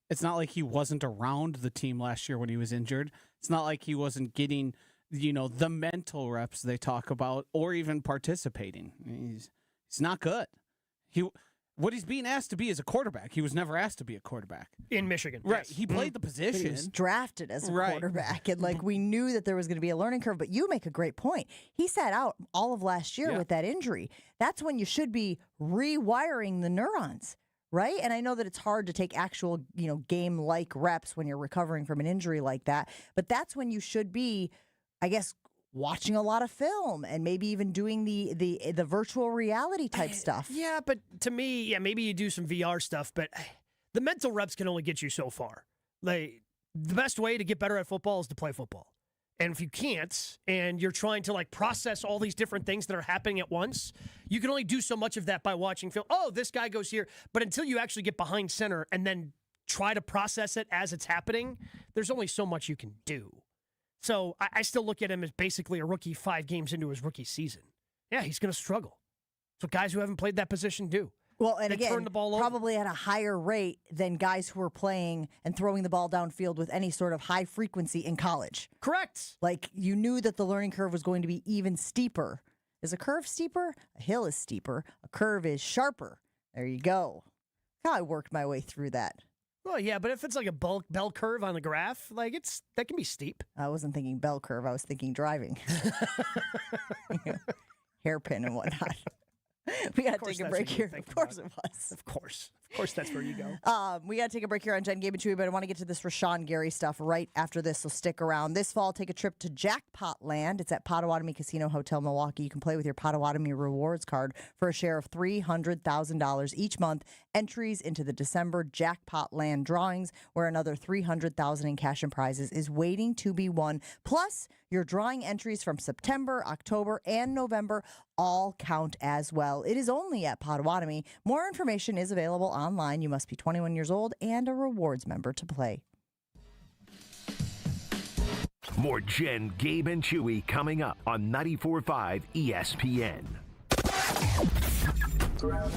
It's not like he wasn't around the team last year when he was injured. It's not like he wasn't getting, the mental reps they talk about or even participating. He's not good. What he's being asked to be is a quarterback. He was never asked to be a quarterback. In Michigan. Right. Yes. He played the position. But he was drafted as a quarterback. And we knew that there was going to be a learning curve. But you make a great point. He sat out all of last year with that injury. That's when you should be rewiring the neurons, right? And I know that it's hard to take actual, game-like reps when you're recovering from an injury like that. But that's when you should be, I guess, watching a lot of film and maybe even doing the virtual reality type stuff. Yeah, but to me, maybe you do some VR stuff, but the mental reps can only get you so far. Like, the best way to get better at football is to play football. And if you can't, and you're trying to process all these different things that are happening at once, you can only do so much of that by watching film. Oh, this guy goes here. But until you actually get behind center and then try to process it as it's happening, there's only so much you can do. So I still look at him as basically a rookie 5 games into his rookie season. Yeah, he's going to struggle. That's what guys who haven't played that position do. Well, and they again, turn the ball over. Probably at a higher rate than guys who are playing and throwing the ball downfield with any sort of high frequency in college. Correct. Like, you knew that the learning curve was going to be even steeper. Is a curve steeper? A hill is steeper. A curve is sharper. There you go. How I worked my way through that. Well, yeah, but if it's like a bell curve on the graph, that can be steep. I wasn't thinking bell curve. I was thinking driving. Hairpin and whatnot. We got to take a break here. Of course it was. Of course. Of course, that's where you go. We got to take a break here on Jen, Gabe, and Chewy, but I want to get to this Rashan Gary stuff right after this, so stick around. This fall, take a trip to Jackpot Land. It's at Potawatomi Casino Hotel, Milwaukee. You can play with your Potawatomi Rewards card for a share of $300,000 each month. Entries into the December Jackpot Land drawings, where another $300,000 in cash and prizes is waiting to be won. Plus, your drawing entries from September, October, and November all count as well. It is only at Potawatomi. More information is available online. You must be 21 years old and a rewards member to play. More Jen, Gabe, and Chewy coming up on 94.5 ESPN.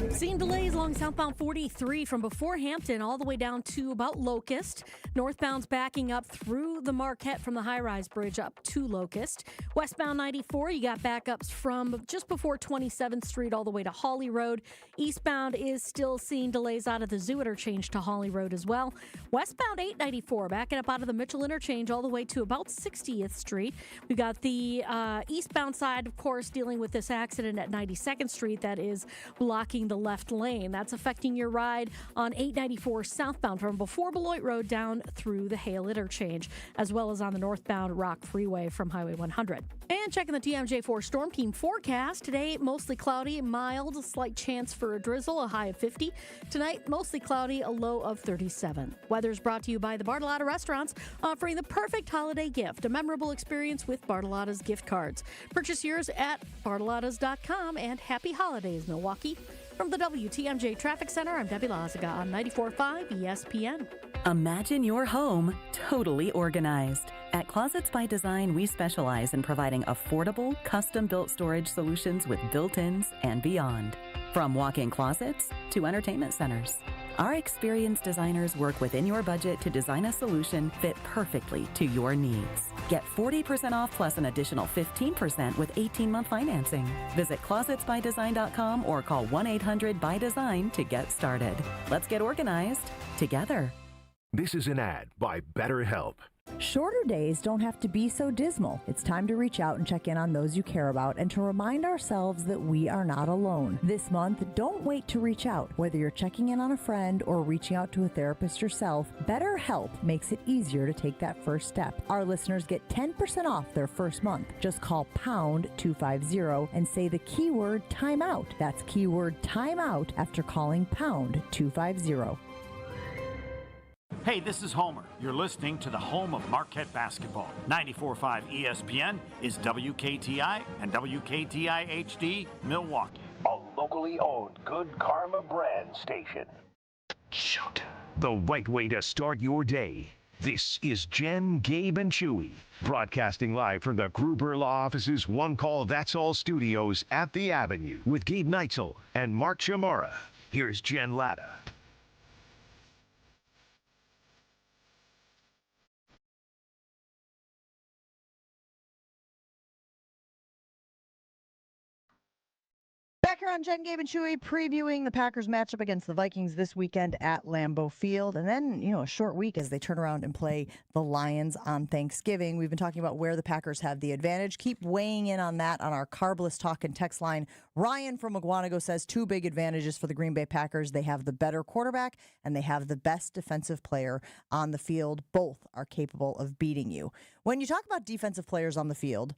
Seeing delays along southbound 43 from before Hampton all the way down to about Locust. Northbound's backing up through the Marquette from the high-rise bridge up to Locust. Westbound 94, you got backups from just before 27th Street all the way to Hawley Road. Eastbound is still seeing delays out of the Zoo Interchange to Hawley Road as well. Westbound 894 backing up out of the Mitchell Interchange all the way to about 60th Street. We got the eastbound side, of course, dealing with this accident at 92nd Street that is blocking the left lane. That's affecting your ride on 894 southbound from before Beloit Road down through the Hale interchange, as well as on the northbound Rock Freeway from Highway 100. And checking the TMJ4 Storm Team forecast. Today, mostly cloudy, mild, slight chance for a drizzle, a high of 50. Tonight, mostly cloudy, a low of 37. Weather's brought to you by the Bartolotta Restaurants, offering the perfect holiday gift, a memorable experience with Bartolotta's gift cards. Purchase yours at bartolottas.com, and happy holidays, Milwaukee. From the WTMJ Traffic Center, I'm Debbie Lazaga on 94.5 ESPN. Imagine your home totally organized. At Closets by Design, we specialize in providing affordable, custom-built storage solutions with built-ins and beyond. From walk-in closets to entertainment centers, our experienced designers work within your budget to design a solution fit perfectly to your needs. Get 40% off plus an additional 15% with 18-month financing. Visit closetsbydesign.com or call 1-800-BY-DESIGN to get started. Let's get organized together. This is an ad by BetterHelp. Shorter days don't have to be so dismal. It's time to reach out and check in on those you care about and to remind ourselves that we are not alone. This month, don't wait to reach out. Whether you're checking in on a friend or reaching out to a therapist yourself, BetterHelp makes it easier to take that first step. Our listeners get 10% off their first month. Just call pound 250 and say the keyword timeout. That's keyword timeout after calling pound 250. Hey, this is Homer. You're listening to the home of Marquette basketball. 94.5 ESPN is WKTI and WKTI HD Milwaukee. A locally owned Good Karma brand station. Showdown. The right way to start your day. This is Jen, Gabe, and Chewy, broadcasting live from the Gruber Law Office's One Call That's All studios at the Avenue with Gabe Neitzel and Mark Chamora. Here's Jen Latta. Back here on Jen, Gabe, and Chewy, previewing the Packers matchup against the Vikings this weekend at Lambeau Field. And then, a short week as they turn around and play the Lions on Thanksgiving. We've been talking about where the Packers have the advantage. Keep weighing in on that on our Carbless Talk and text line. Ryan from McGuanago says two big advantages for the Green Bay Packers. They have the better quarterback and they have the best defensive player on the field. Both are capable of beating you. When you talk about defensive players on the field,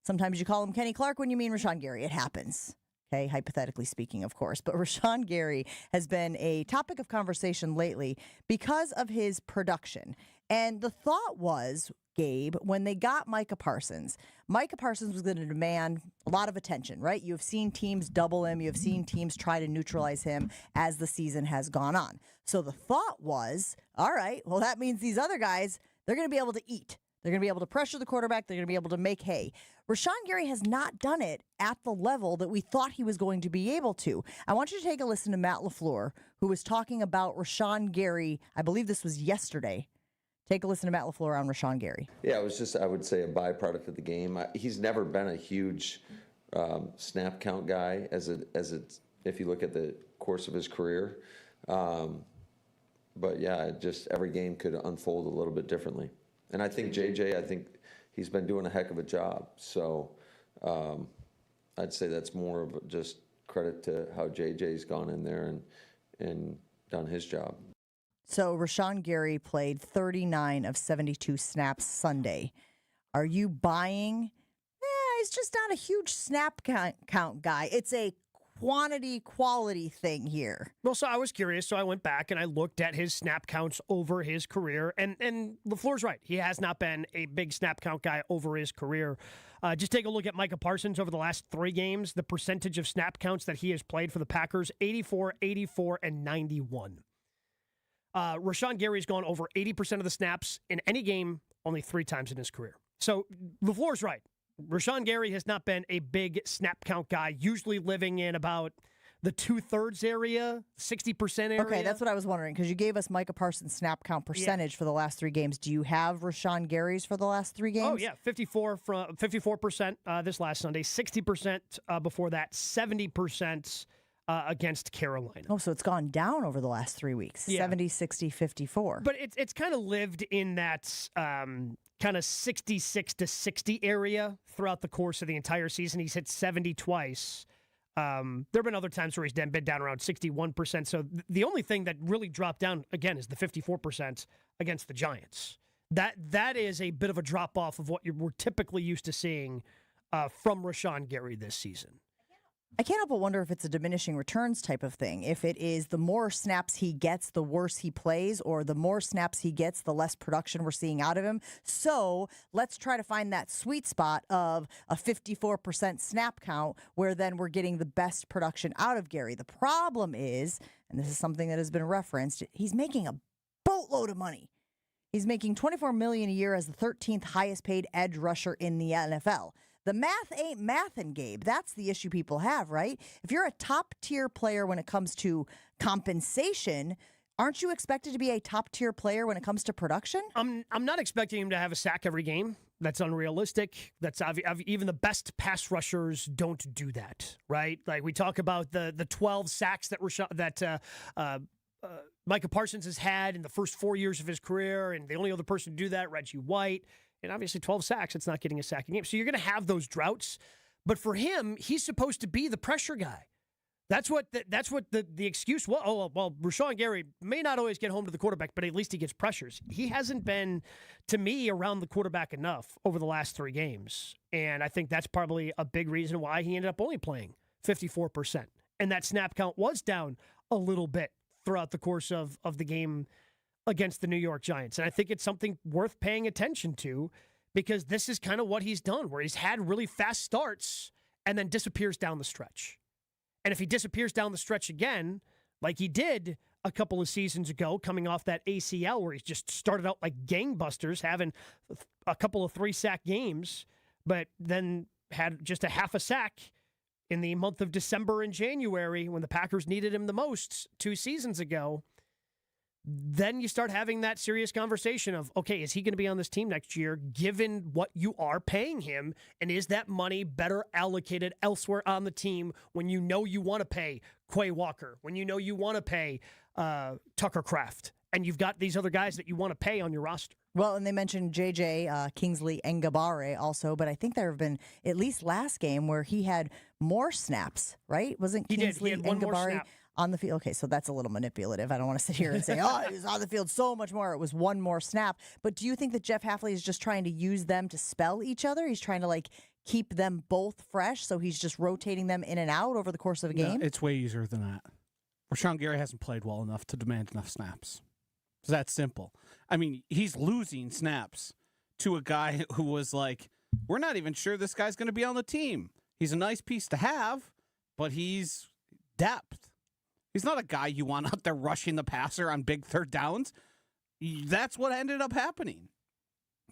sometimes you call him Kenny Clark when you mean Rashan Gary. It happens. Okay, hypothetically speaking, of course. But Rashan Gary has been a topic of conversation lately because of his production. And the thought was, Gabe, when they got Micah Parsons was going to demand a lot of attention, right? You have seen teams double him. You have seen teams try to neutralize him as the season has gone on. So the thought was, all right, well, that means these other guys, they're going to be able to eat. They're going to be able to pressure the quarterback. They're going to be able to make hay. Rashan Gary has not done it at the level that we thought he was going to be able to. I want you to take a listen to Matt LaFleur, who was talking about Rashan Gary. I believe this was yesterday. Take a listen to Matt LaFleur on Rashan Gary. Yeah, it was just, I would say, a byproduct of the game. He's never been a huge snap count guy if you look at the course of his career. But yeah, just every game could unfold a little bit differently. And I think JJ, he's been doing a heck of a job. So I'd say that's more of just credit to how JJ's gone in there and done his job. So Rashan Gary played 39 of 72 snaps Sunday. Are you buying? He's just not a huge snap count guy. It's a quality thing here. Well, so I was curious, so I went back and I looked at his snap counts over his career, and LaFleur's right. He has not been a big snap count guy over his career. Just take a look at Micah Parsons over the last 3 games, the percentage of snap counts that he has played for the Packers, 84, 84, and 91. Rashan Gary's gone over 80% of the snaps in any game only 3 times in his career. So LaFleur's right. Rashan Gary has not been a big snap count guy, usually living in about the 2/3 area, 60% area. Okay, that's what I was wondering, because you gave us Micah Parsons' snap count percentage for the last 3 games. Do you have Rashan Gary's for the last 3 games? Oh, yeah, 54% this last Sunday, 60% before that, 70% against Carolina. Oh, so it's gone down over the last 3 weeks, 70, 60, 54. But it's kind of lived in that kind of 66 to 60 area throughout the course of the entire season. He's hit 70 twice. There have been other times where he's been down around 61%. So the only thing that really dropped down, again, is the 54% against the Giants. That is a bit of a drop-off of what we're typically used to seeing from Rashan Gary this season. I can't help but wonder if it's a diminishing returns type of thing. If it is the more snaps he gets, the worse he plays, or the more snaps he gets, the less production we're seeing out of him. So let's try to find that sweet spot of a 54% snap count where then we're getting the best production out of Gary. The problem is, and this is something that has been referenced, he's making a boatload of money. He's making $24 million a year as the 13th highest paid edge rusher in the NFL. The math ain't mathin', Gabe. That's the issue people have, right? If you're a top-tier player when it comes to compensation, aren't you expected to be a top-tier player when it comes to production? I'm not expecting him to have a sack every game. That's unrealistic. That's even the best pass rushers don't do that, right? Like we talk about the 12 sacks that Micah Parsons has had in the first 4 years of his career, and the only other person to do that, Reggie White. And obviously 12 sacks, it's not getting a sack a game. So you're going to have those droughts. But for him, he's supposed to be the pressure guy. That's what the excuse was. Oh, well, Rashan Gary may not always get home to the quarterback, but at least he gets pressures. He hasn't been, to me, around the quarterback enough over the last 3 games. And I think that's probably a big reason why he ended up only playing 54%. And that snap count was down a little bit throughout the course of the game against the New York Giants. And I think it's something worth paying attention to because this is kind of what he's done, where he's had really fast starts and then disappears down the stretch. And if he disappears down the stretch again, like he did a couple of seasons ago, coming off that ACL where he just started out like gangbusters, having a couple of 3-sack games, but then had just a half a sack in the month of December and January when the Packers needed him the most 2 seasons ago, then you start having that serious conversation of, okay, is he going to be on this team next year given what you are paying him? And is that money better allocated elsewhere on the team when you know you want to pay Quay Walker, when you know you want to pay Tucker Kraft, and you've got these other guys that you want to pay on your roster? Well, and they mentioned J.J. Kingsley Ngabare also, but I think there have been at least last game where he had more snaps, right? Wasn't Kingsley Ngabare on the field? Okay, so that's a little manipulative. I don't want to sit here and say, oh, he was on the field so much more. It was one more snap. But do you think that Jeff Hafley is just trying to use them to spell each other? He's trying to, keep them both fresh, so he's just rotating them in and out over the course of a game? No, it's way easier than that. Rashan Gary hasn't played well enough to demand enough snaps. It's that simple. I mean, he's losing snaps to a guy who was like, we're not even sure this guy's going to be on the team. He's a nice piece to have, but he's depth. He's not a guy you want out there rushing the passer on big third downs. That's what ended up happening.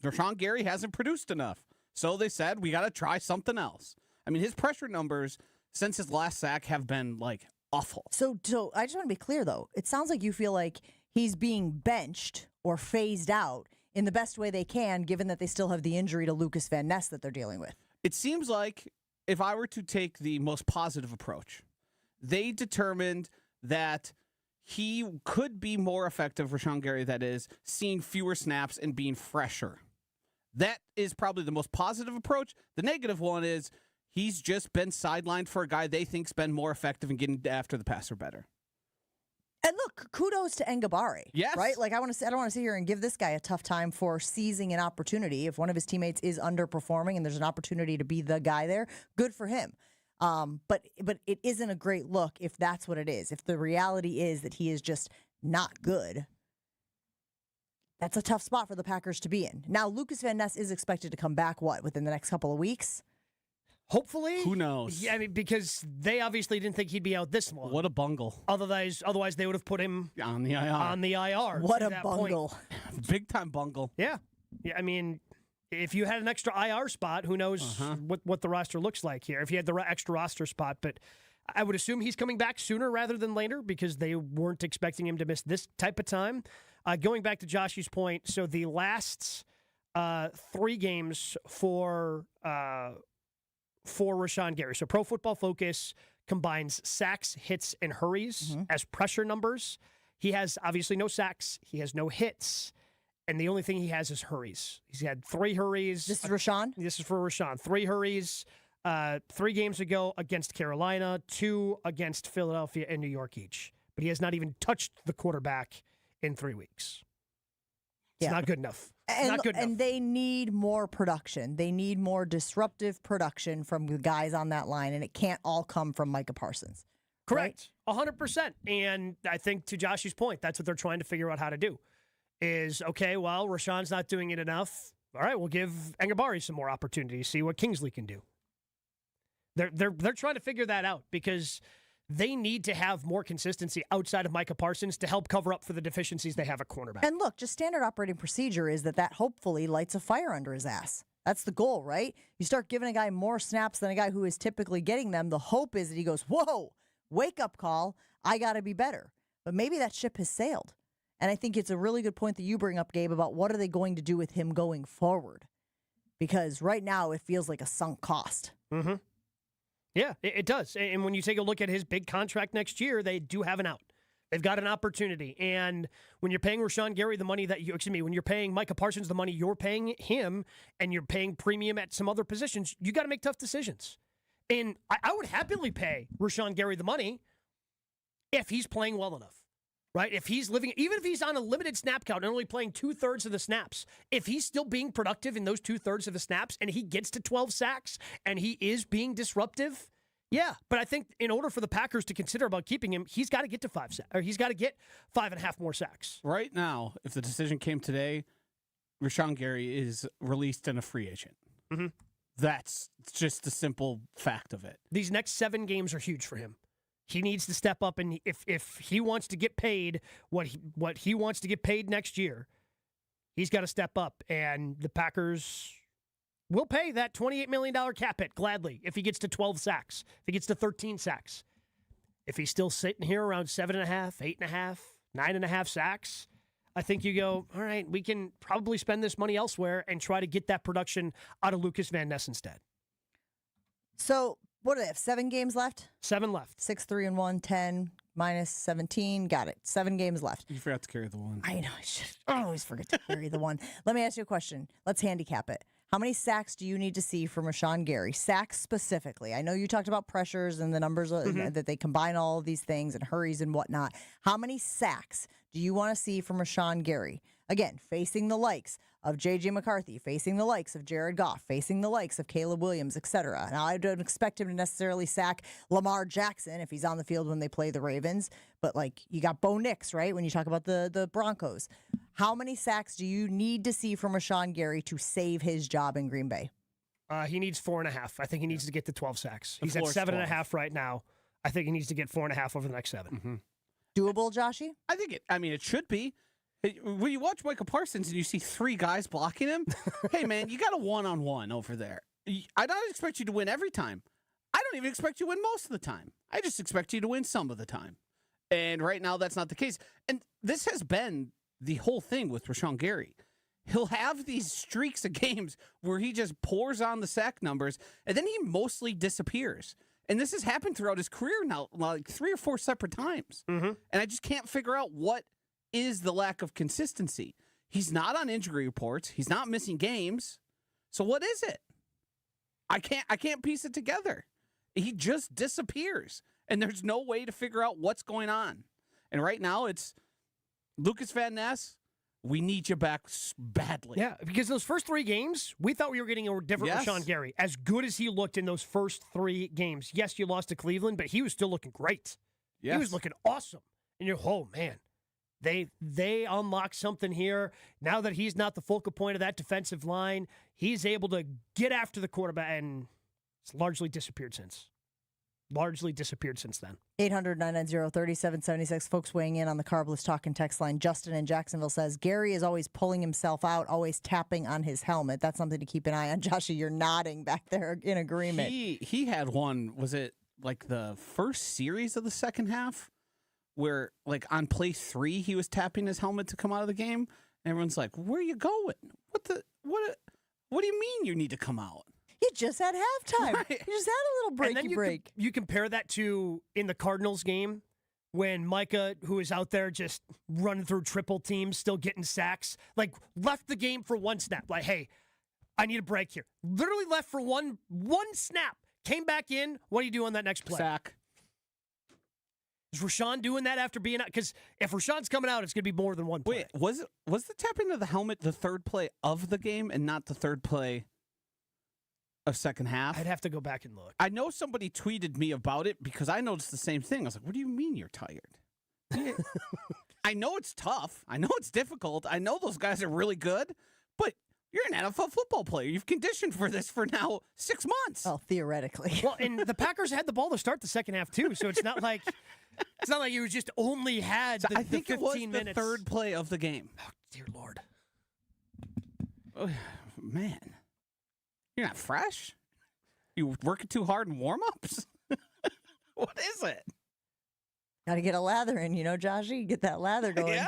Rashan Gary hasn't produced enough. So they said, we got to try something else. I mean, his pressure numbers since his last sack have been, awful. So I just want to be clear, though. It sounds like you feel like he's being benched or phased out in the best way they can, given that they still have the injury to Lucas Van Ness that they're dealing with. It seems like if I were to take the most positive approach, they determined that he could be more effective, Rashan Gary, that is, seeing fewer snaps and being fresher. That is probably the most positive approach. The negative one is he's just been sidelined for a guy they think's been more effective in getting after the passer better. And look, kudos to Ngabare. Yes. Right? I don't want to sit here and give this guy a tough time for seizing an opportunity. If one of his teammates is underperforming and there's an opportunity to be the guy there, good for him. But it isn't a great look if that's what it is. If the reality is that he is just not good, that's a tough spot for the Packers to be in. Now, Lucas Van Ness is expected to come back, within the next couple of weeks? Hopefully. Who knows? Yeah, I mean, because they obviously didn't think he'd be out this long. What a bungle. Otherwise they would have put him on the IR. What a bungle. Big time bungle. Yeah. I mean, if you had an extra IR spot, who knows what the roster looks like here. If you had the extra roster spot, but I would assume he's coming back sooner rather than later because they weren't expecting him to miss this type of time. Going back to Josh's point, so the last 3 games for Rashan Gary. So Pro Football Focus combines sacks, hits, and hurries as pressure numbers. He has obviously no sacks. He has no hits. And the only thing he has is hurries. He's had 3 hurries. This is Rashan? This is for Rashan. 3 hurries, 3 games ago against Carolina, 2 against Philadelphia and New York each. But he has not even touched the quarterback in 3 weeks. It's not good enough. And they need more production. They need more disruptive production from the guys on that line, and it can't all come from Micah Parsons. Correct. 100%. And I think to Josh's point, that's what they're trying to figure out how to do. Is, okay, well, Rashan's not doing it enough. All right, we'll give Engabari some more opportunities, see what Kingsley can do. They're trying to figure that out because they need to have more consistency outside of Micah Parsons to help cover up for the deficiencies they have at cornerback. And look, just standard operating procedure is that hopefully lights a fire under his ass. That's the goal, right? You start giving a guy more snaps than a guy who is typically getting them. The hope is that he goes, whoa, wake up call. I got to be better. But maybe that ship has sailed. And I think it's a really good point that you bring up, Gabe, about what are they going to do with him going forward? Because right now it feels like a sunk cost. Mm-hmm. Yeah, it does. And when you take a look at his big contract next year, they do have an out. They've got an opportunity. And when you're paying Rashan Gary the money when you're paying Micah Parsons the money you're paying him, and you're paying premium at some other positions, you got to make tough decisions. And I would happily pay Rashan Gary the money if he's playing well enough. Right? If he's even if he's on a limited snap count and only playing 2/3 of the snaps, if he's still being productive in those 2/3 of the snaps and he gets to 12 sacks and he is being disruptive, yeah. But I think in order for the Packers to consider about keeping him, he's got to get to 5 sacks, or he's got to get 5.5 more sacks. Right now, if the decision came today, Rashan Gary is released and a free agent. Mm-hmm. That's just the simple fact of it. These next 7 games are huge for him. He needs to step up, and if he wants to get paid what he wants to get paid next year, he's got to step up. And the Packers will pay that $28 million cap hit gladly if he gets to 12 sacks, if he gets to 13 sacks. If he's still sitting here around 7.5, 8.5, 9.5 sacks, I think you go, all right, we can probably spend this money elsewhere and try to get that production out of Lucas Van Ness instead. So, what do they have? 7 games left? 7 left. 6-3-1, 10 minus 17. Got it. 7 games left. You forgot to carry the 1. I know. I should always forget to carry the 1. Let me ask you a question. Let's handicap it. How many sacks do you need to see from Rashan Gary? Sacks specifically. I know you talked about pressures and the numbers that they combine all of these things and hurries and whatnot. How many sacks do you want to see from Rashan Gary? Again, facing the likes of J.J. McCarthy, facing the likes of Jared Goff, facing the likes of Caleb Williams, etc. Now, I don't expect him to necessarily sack Lamar Jackson if he's on the field when they play the Ravens, but like you got Bo Nix, right, when you talk about the Broncos. How many sacks do you need to see from Rashan Gary to save his job in Green Bay? He needs 4.5. I think he needs to get to 12 sacks. He's at 7.5 right now. I think he needs to get 4.5 over the next 7. Mm-hmm. Doable, Joshy? I think it should be. When you watch Micah Parsons and you see 3 guys blocking him, hey, man, you got a one-on-one over there. I don't expect you to win every time. I don't even expect you to win most of the time. I just expect you to win some of the time. And right now, that's not the case. And this has been the whole thing with Rashan Gary. He'll have these streaks of games where he just pours on the sack numbers, and then he mostly disappears. And this has happened throughout his career now, like 3 or 4 separate times. Mm-hmm. And I just can't figure out what is the lack of consistency. He's not on injury reports. He's not missing games. So what is it? I can't piece it together. He just disappears. And there's no way to figure out what's going on. And right now it's Lucas Van Ness, we need you back badly. Yeah, because those first 3 games, we thought we were getting a different Rashan Gary. As good as he looked in those first 3 games. Yes, you lost to Cleveland, but he was still looking great. Yes. He was looking awesome. And you're, oh, man. They unlock something here. Now that he's not the focal point of that defensive line, he's able to get after the quarterback, and it's largely disappeared since. Largely disappeared since then. 800-990-3776. Folks weighing in on the Carbless Talk and text line. Justin in Jacksonville says, Gary is always pulling himself out, always tapping on his helmet. That's something to keep an eye on. Joshua, you're nodding back there in agreement. He had one, was it like the first series of the second half? Where, like, on play 3, he was tapping his helmet to come out of the game. And everyone's like, where are you going? What do you mean you need to come out? You just had halftime. Right. You just had a little breaky break. You compare that to in the Cardinals game when Micah, who is out there just running through triple teams, still getting sacks, like left the game for 1 snap. Like, hey, I need a break here. Literally left for one snap. Came back in. What do you do on that next play? Sack. Is Rashan doing that after being out? Because if Rashan's coming out, it's going to be more than one play. Wait, was the tapping of the helmet the third play of the game and not the third play of second half? I'd have to go back and look. I know somebody tweeted me about it because I noticed the same thing. I was like, what do you mean you're tired? I know it's tough. I know it's difficult. I know those guys are really good, but you're an NFL football player. You've conditioned for this for now 6 months. Well, theoretically. Well, and the Packers had the ball to start the second half too, so it's not like you just only had the, I think the 15 it was minutes. The third play of the game. Oh, dear Lord. Oh, man. You're not fresh? You working too hard in warm-ups? What is it? Got to get a lather in, Joshy. Get that lather going. Yeah.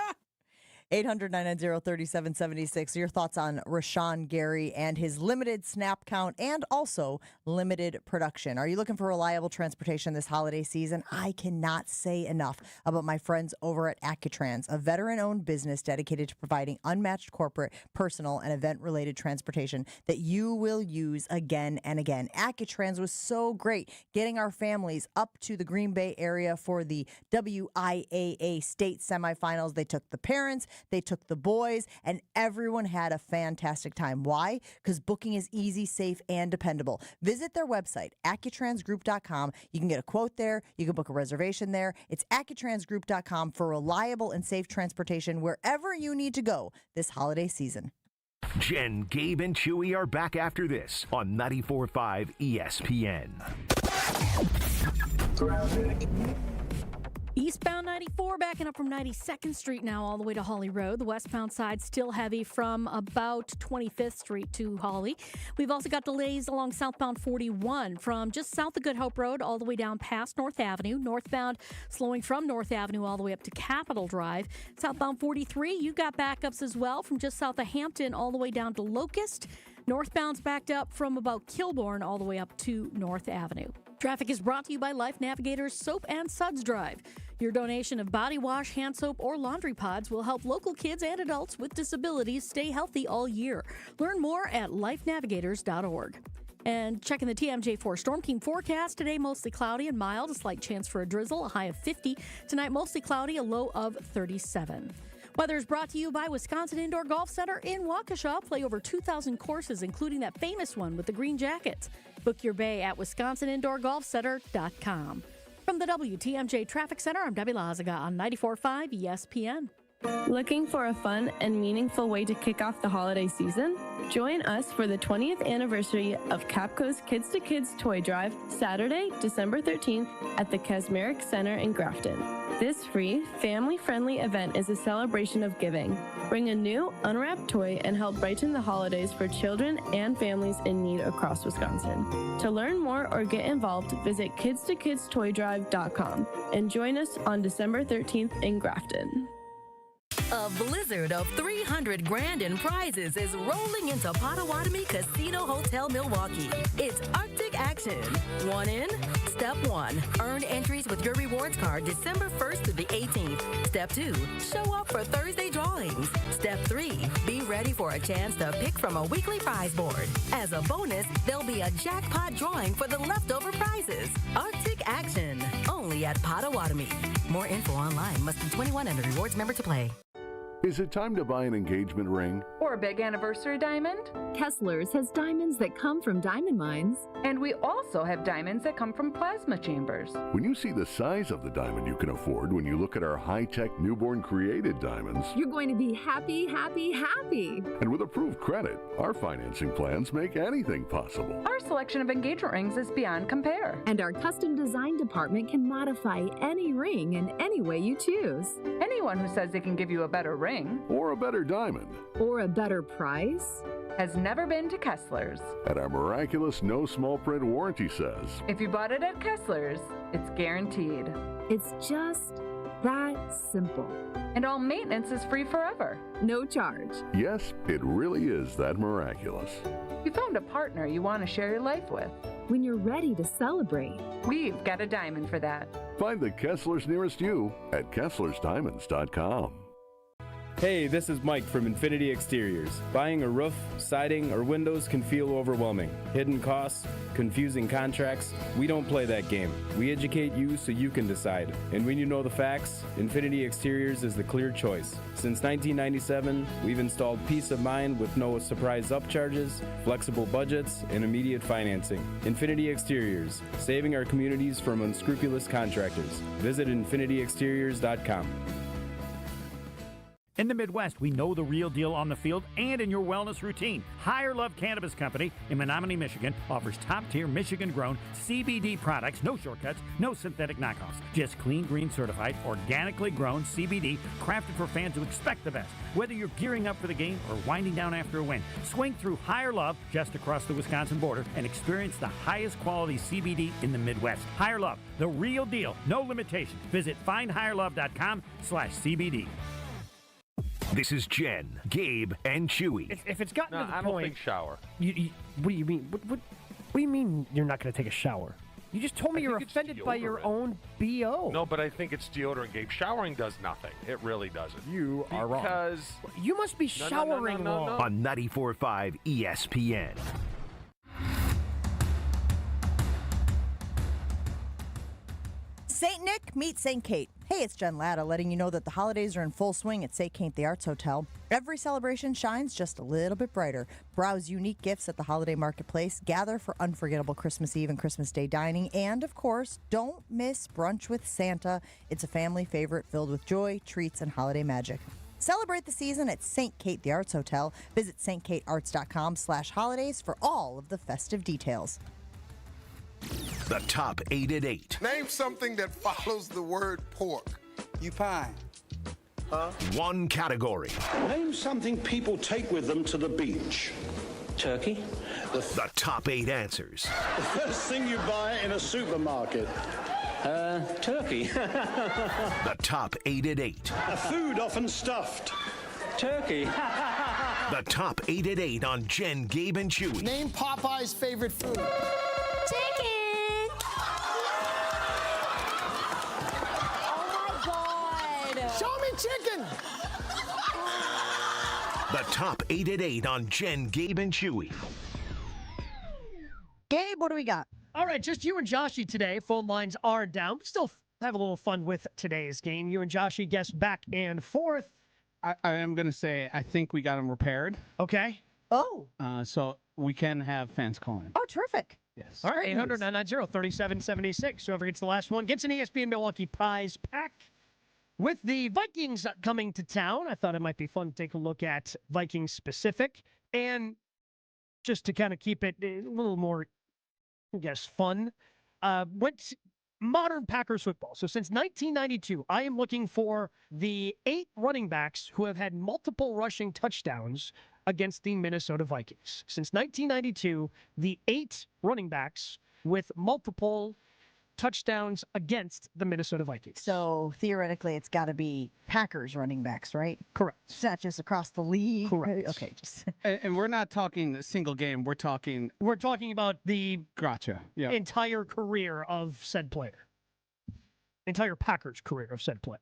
800-990-3776. Your thoughts on Rashan Gary and his limited snap count and also limited production. Are you looking for reliable transportation this holiday season? I cannot say enough about my friends over at Accutrans, a veteran-owned business dedicated to providing unmatched corporate, personal, and event-related transportation that you will use again and again. Accutrans was so great getting our families up to the Green Bay area for the WIAA state semifinals. They took the parents, they took the boys, and everyone had a fantastic time. Why? Because booking is easy, safe, and dependable. Visit their website, AccuTransGroup.com. You can get a quote there. You can book a reservation there. It's AccuTransGroup.com for reliable and safe transportation wherever you need to go this holiday season. Jen, Gabe, and Chewy are back after this on 94.5 ESPN. Eastbound 94 backing up from 92nd Street now all the way to Hawley Road. The westbound side still heavy from about 25th Street to Hawley. We've also got delays along southbound 41 from just south of Good Hope Road all the way down past North Avenue. Northbound slowing from North Avenue all the way up to Capitol Drive. Southbound 43, you've got backups as well from just south of Hampton all the way down to Locust. Northbound's backed up from about Kilbourne all the way up to North Avenue. Traffic is brought to you by Life Navigators Soap and Suds Drive. Your donation of body wash, hand soap, or laundry pods will help local kids and adults with disabilities stay healthy all year. Learn more at lifenavigators.org. And checking the TMJ4 Storm King forecast, today mostly cloudy and mild, a slight chance for a drizzle, a high of 50. Tonight mostly cloudy, a low of 37. Weather is brought to you by Wisconsin Indoor Golf Center in Waukesha. Play over 2,000 courses, including that famous one with the green jackets. Book your bay at wisconsinindoorgolfcenter.com. From the WTMJ Traffic Center, I'm Debbie Lazaga on 94.5 ESPN. Looking for a fun and meaningful way to kick off the holiday season? Join us for the 20th anniversary of Capco's Kids to Kids Toy Drive, Saturday, December 13th at the Kasmeric Center in Grafton. This free, family-friendly event is a celebration of giving. Bring a new, unwrapped toy and help brighten the holidays for children and families in need across Wisconsin. To learn more or get involved, visit kidstokidstoydrive.com and join us on December 13th in Grafton. A blizzard of $300,000 in prizes is rolling into Potawatomi Casino Hotel Milwaukee. It's Arctic action. One in? Step 1. Earn entries with your rewards card December 1st through the 18th. Step 2. Show up for Thursday drawings. Step 3. Be ready for a chance to pick from a weekly prize board. As a bonus, there'll be a jackpot drawing for the leftover prizes. Arctic action. Only at Potawatomi. More info online. Must be 21 and a rewards member to play. Is it time to buy an engagement ring? Or a big anniversary diamond? Kessler's has diamonds that come from diamond mines. And we also have diamonds that come from plasma chambers. When you see the size of the diamond you can afford when you look at our high-tech newborn created diamonds, you're going to be happy, happy, happy. And with approved credit, our financing plans make anything possible. Our selection of engagement rings is beyond compare. And our custom design department can modify any ring in any way you choose. Anyone who says they can give you a better ring or a better diamond or a better price has never been to Kessler's. And our miraculous no small print warranty says, if you bought it at Kessler's, it's guaranteed. It's just that simple. And all maintenance is free forever. No charge. Yes, it really is that miraculous. You found a partner you want to share your life with. When you're ready to celebrate, we've got a diamond for that. Find the Kessler's nearest you at KesslersDiamonds.com. Hey, this is Mike from Infinity Exteriors. Buying a roof, siding, or windows can feel overwhelming. Hidden costs, confusing contracts. We don't play that game. We educate you so you can decide. And when you know the facts, Infinity Exteriors is the clear choice. Since 1997, we've installed peace of mind with no surprise upcharges, flexible budgets, and immediate financing. Infinity Exteriors, saving our communities from unscrupulous contractors. Visit infinityexteriors.com. In the Midwest, we know the real deal on the field and in your wellness routine. Higher Love Cannabis Company in Menominee, Michigan offers top-tier Michigan-grown CBD products, no shortcuts, no synthetic knockoffs, just clean, green certified, organically grown CBD crafted for fans who expect the best. Whether you're gearing up for the game or winding down after a win, swing through Higher Love just across the Wisconsin border and experience the highest quality CBD in the Midwest. Higher Love, the real deal, no limitations. Visit findhigherlove.com/CBD. This is Jen, Gabe, and Chewy. If it's gotten to the I point, don't think shower. what do you mean? What do you mean you're not going to take a shower? You just told me you're offended by your own BO. No, but I think it's deodorant, Gabe. Showering does nothing. It really doesn't. You are wrong. Because you must be showering wrong. On 94.5 ESPN. St. Nick meets St. Kate. Hey, it's Jen Latta letting you know that the holidays are in full swing at St. Kate the Arts Hotel. Every celebration shines just a little bit brighter. Browse unique gifts at the holiday marketplace. Gather for unforgettable Christmas Eve and Christmas Day dining. And, of course, don't miss Brunch with Santa. It's a family favorite filled with joy, treats, and holiday magic. Celebrate the season at St. Kate the Arts Hotel. Visit stkatearts.com/holidays for all of the festive details. The top 8 at 8. Name something that follows the word pork. You pie. Huh? One category. Name something people take with them to the beach. Turkey. The top 8 answers. The first thing you buy in a supermarket. Turkey. The top 8 at 8. A food often stuffed. Turkey. The top 8 at 8 on Jen, Gabe, and Chewy. Name Popeye's favorite food. Chicken! Oh my God! Show me chicken! The top 8 at 8 on Jen, Gabe, and Chewy. Gabe, what do we got? All right, just you and Joshy today. Phone lines are down. Still have a little fun with today's game. You and Joshy guess back and forth. I am going to say I think we got them repaired. Okay. Oh. So we can have fans calling. Oh, terrific. Yes. All right, 800-990-3776. Whoever gets the last one gets an ESPN Milwaukee prize pack. With the Vikings coming to town, I thought it might be fun to take a look at Vikings specific. And just to kind of keep it a little more, I guess, fun, went modern Packers football. So since 1992, I am looking for the 8 running backs who have had multiple rushing touchdowns against the Minnesota Vikings. Since 1992, the 8 running backs with multiple touchdowns against the Minnesota Vikings. So theoretically, it's got to be Packers running backs, right? Correct. It's not just across the league. Correct. Okay. Just And we're not talking a single game. We're talking about the entire career of said player. Entire Packers career of said player.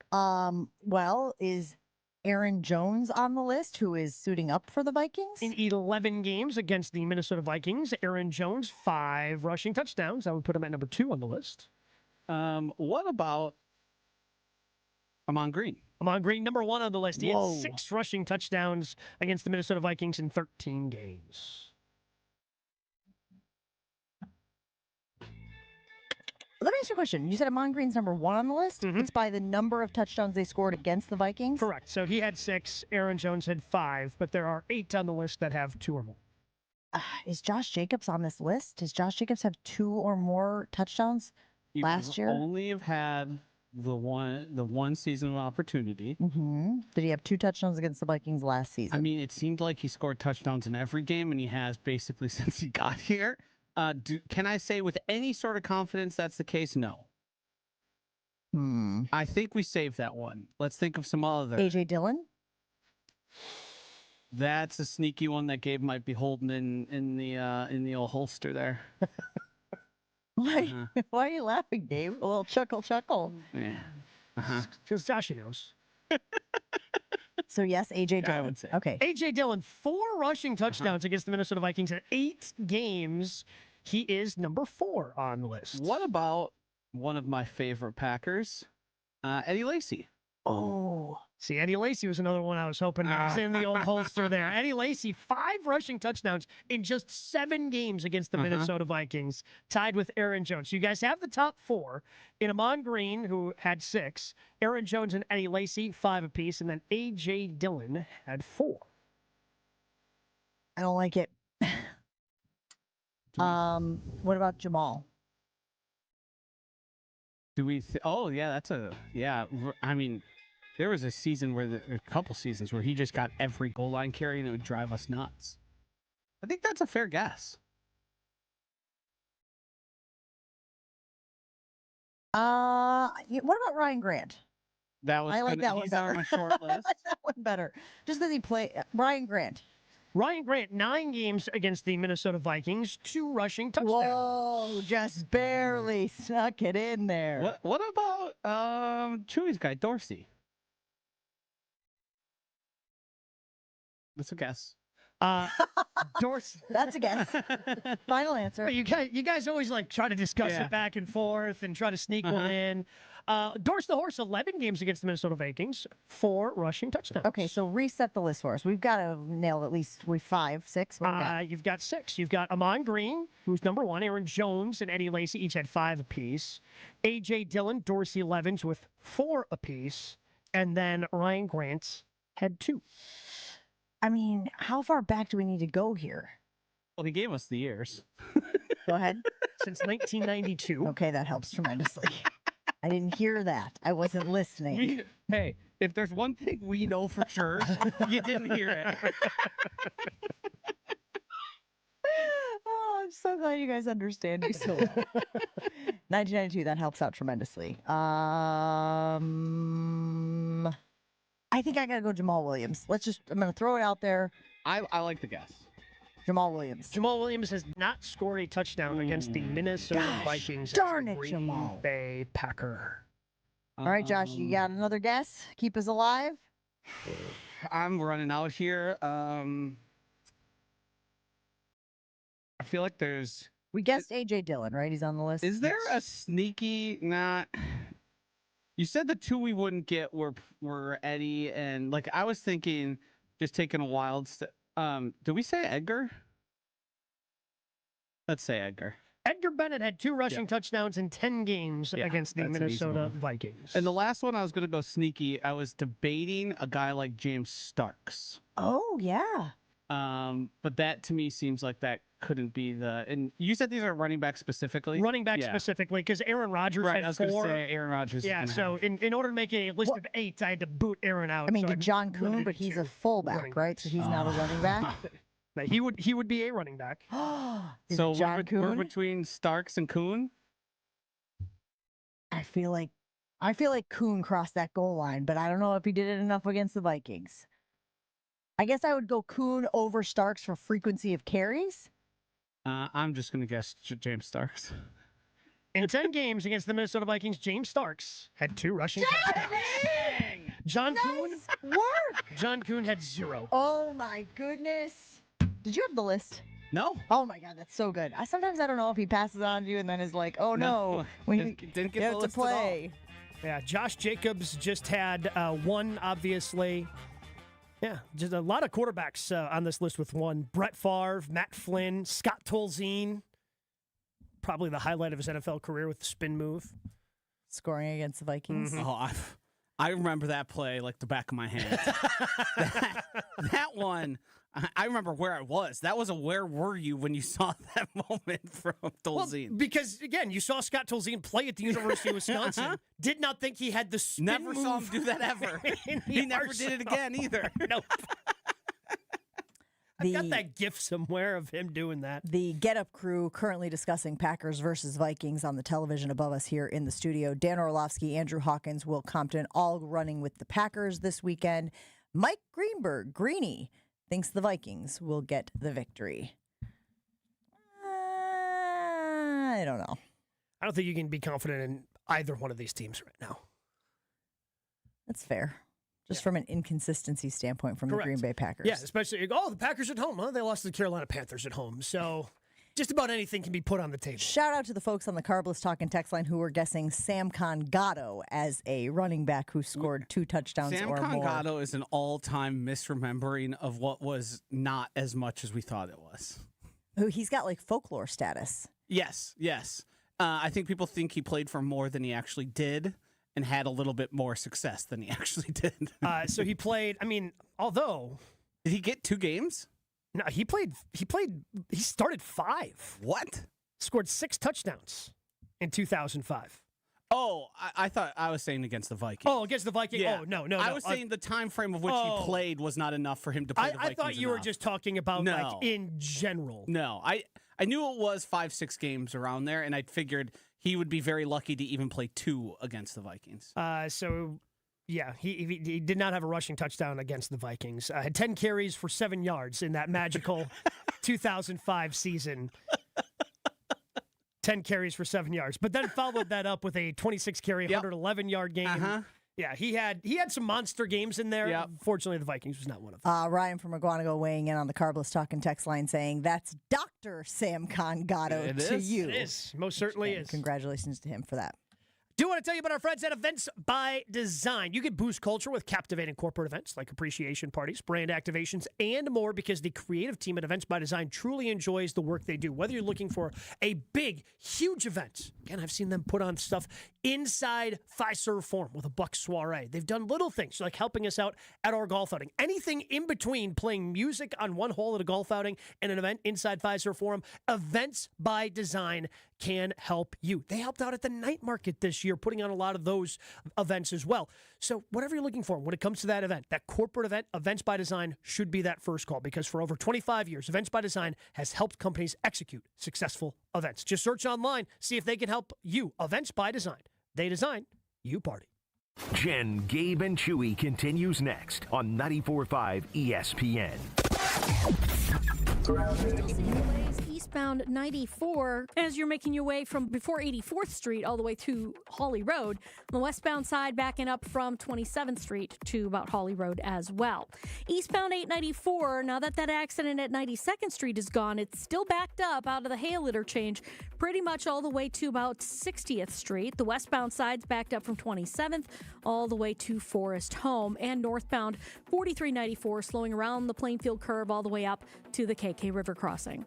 Well, is Aaron Jones on the list, who is suiting up for the Vikings? In 11 games against the Minnesota Vikings, Aaron Jones, 5 rushing touchdowns. I would put him at number 2 on the list. What about Ahman Green? Ahman Green, number 1 on the list. He Whoa. had 6 rushing touchdowns against the Minnesota Vikings in 13 games. Let me ask you a question. You said Ahman Green's number 1 on the list? Mm-hmm. It's by the number of touchdowns they scored against the Vikings? Correct. So he had 6. Aaron Jones had 5, but there are 8 on the list that have 2 or more. Is Josh Jacobs on this list? Does Josh Jacobs have 2 or more touchdowns last year? Only have had the one season of opportunity. Mm-hmm. Did he have 2 touchdowns against the Vikings last season? I mean, it seemed like he scored touchdowns in every game, and he has basically since he got here. Can I say with any sort of confidence that's the case? No. I think we saved that one. Let's think of some other. A.J. Dillon? That's a sneaky one that Gabe might be holding in the old holster there. Why are you laughing, Gabe? A little chuckle. Yeah. Because Joshy knows. So yes, A.J. Dillon. I would say. Okay. A.J. Dillon, 4 rushing touchdowns against the Minnesota Vikings in 8 games. He is number 4 on the list. What about one of my favorite Packers, Eddie Lacy? Oh. See, Eddie Lacy was another one I was hoping was in the old holster there. Eddie Lacy, 5 rushing touchdowns in just 7 games against the Minnesota Vikings, tied with Aaron Jones. So you guys have the top 4 in Amon Green, who had 6, Aaron Jones and Eddie Lacy, 5 apiece, and then A.J. Dillon had 4. I don't like it. What about Jamal? Do we? Oh, yeah, that's I mean, there was a season a couple seasons where he just got every goal line carry and it would drive us nuts. I think that's a fair guess. What about Ryan Grant? I like that one. He's on my short list. I like that one better. Just because he played Ryan Grant. Ryan Grant, 9 games against the Minnesota Vikings, 2 rushing touchdowns. Whoa, just barely snuck it in there. What about Chewy's guy, Dorsey? That's a guess. Dorsey. That's a guess. Final answer. You guys always like try to discuss it back and forth and try to sneak one in. Dorsey the Horse, 11 games against the Minnesota Vikings, 4 rushing touchdowns. Okay, so reset the list for us. We've got to nail at least 5, 6. You've got 6. You've got Amon Green, who's number 1. Aaron Jones and Eddie Lacy each had 5 apiece. A.J. Dillon, Dorsey Levens with 4 apiece. And then Ryan Grant had 2. I mean, how far back do we need to go here? Well, he gave us the years. Go ahead. Since 1992. Okay, that helps tremendously. I didn't hear that. I wasn't listening. Hey, if there's one thing we know for sure, you didn't hear it. Oh, I'm so glad you guys understand me so well. 1992, that helps out tremendously. I think I got to go Jamal Williams. I'm going to throw it out there. I like the guess. Jamal Williams. Jamal Williams has not scored a touchdown against the Minnesota Vikings. Darn it, Green Jamal. Bay Packer. All right, Josh, you got another guess? Keep us alive? I'm running out here. I feel like there's... We guessed A.J. Dillon, right? He's on the list. Is there a sneaky... You said the 2 we wouldn't get were Eddie and... Like, I was thinking, just taking a wild step... did we say Edgar? Let's say Edgar. Edgar Bennett had 2 rushing touchdowns in 10 games against the Minnesota Vikings. And the last one I was going to go sneaky. I was debating a guy like James Starks. Oh, yeah. But that to me seems like that couldn't be the... And you said these are running back specifically? Running back specifically, because Aaron Rodgers had 4. I was going to say Aaron Rodgers. Yeah, so in order to make a list of 8, I had to boot Aaron out. I mean, John Kuhn, but he's a fullback, right? So he's not a running back? He would be a running back. So John we're Kuhn? between Starks and Kuhn? I feel like Kuhn crossed that goal line, but I don't know if he did it enough against the Vikings. I guess I would go Kuhn over Starks for frequency of carries. I'm just going to guess James Starks. In 10 games against the Minnesota Vikings, James Starks had 2 rushing touchdowns. John Kuhn work. John Kuhn had 0. Oh my goodness! Did you have the list? No. Oh my God, that's so good. Sometimes I don't know if he passes it on to you and then is like, oh no, we didn't get the to list play. Yeah, Josh Jacobs just had 1, obviously. Yeah, just a lot of quarterbacks on this list with 1. Brett Favre, Matt Flynn, Scott Tolzien. Probably the highlight of his NFL career with the spin move. Scoring against the Vikings. Mm-hmm. Oh, I remember that play like the back of my hand. that one, I remember where I was. That was a where were you when you saw that moment from Tolzien? Well, because, again, you saw Scott Tolzien play at the University of Wisconsin. Did not think he had the spin Never move saw him do that ever. He never did it again either. Nope. I've got that GIF somewhere of him doing that. The Get Up crew currently discussing Packers versus Vikings on the television above us here in the studio. Dan Orlovsky, Andrew Hawkins, Will Compton, all running with the Packers this weekend. Mike Greenberg, Greeny, thinks the Vikings will get the victory. I don't know. I don't think you can be confident in either one of these teams right now. That's fair. Just from an inconsistency standpoint from Correct. the Green Bay Packers. Yeah, especially, the Packers at home, huh? They lost to the Carolina Panthers at home. So just about anything can be put on the table. Shout out to the folks on the Carbless Talking text line who were guessing Sam Congato as a running back who scored 2 touchdowns Sam or more. Congato is an all-time misremembering of what was not as much as we thought it was. Who he's got like folklore status. Yes. I think people think he played for more than he actually did and had a little bit more success than he actually did. So he played, although... Did he get 2 games? No, he started 5. What? Scored 6 touchdowns in 2005. Oh, I thought I was saying against the Vikings. Oh, against the Vikings? Yeah. Oh, no. I was saying the time frame of which he played was not enough for him to play the Vikings. I thought you were just talking about in general. No, I knew it was 5-6 games around there, and I figured he would be very lucky to even play 2 against the Vikings. Yeah, he did not have a rushing touchdown against the Vikings. Had 10 carries for 7 yards in that magical 2005 season. 10 carries for 7 yards. But then followed that up with a 26-carry, 111-yard game. Uh-huh. Yeah, he had some monster games in there. Yep. Fortunately, the Vikings was not one of them. Ryan from McGuanago weighing in on the Carbless Talking text line saying, that's Dr. Sam Congato to you. It is. Most certainly is. Congratulations to him for that. Do want to tell you about our friends at Events by Design. You can boost culture with captivating corporate events like appreciation parties, brand activations, and more because the creative team at Events by Design truly enjoys the work they do. Whether you're looking for a big, huge event, again, I've seen them put on stuff inside Fiserv Forum with a Buck soiree. They've done little things like helping us out at our golf outing. Anything in between playing music on one hole at a golf outing and an event inside Fiserv Forum, Events by Design can help you. They helped out at the night market this year, putting on a lot of those events as well. So whatever you're looking for when it comes to that event, that corporate event, Events by Design should be that first call because for over 25 years, Events by Design has helped companies execute successful events. Just search online, see if they can help you. Events by Design. They design, you party. Jen, Gabe, and Chewy continues next on 94.5 ESPN. Eastbound 94 as you're making your way from before 84th Street all the way to Hawley Road. On the westbound side, backing up from 27th Street to about Hawley Road as well. Eastbound 894, now that accident at 92nd Street is gone, it's still backed up out of the Hale interchange pretty much all the way to about 60th Street. The westbound side's backed up from 27th all the way to Forest Home. And northbound 4394 slowing around the Plainfield curve all the way up to the KK River crossing.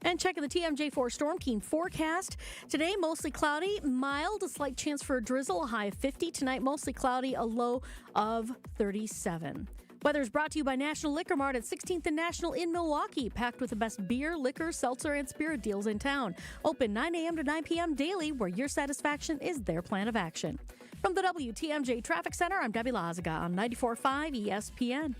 And checking the TMJ4 Storm Team forecast. Today, mostly cloudy, mild, a slight chance for a drizzle, a high of 50. Tonight, mostly cloudy, a low of 37. Weather is brought to you by National Liquor Mart at 16th and National in Milwaukee, packed with the best beer, liquor, seltzer, and spirit deals in town. Open 9 a.m. to 9 p.m. daily, where your satisfaction is their plan of action. From the WTMJ Traffic Center, I'm Debbie Lazaga on 94.5 ESPN.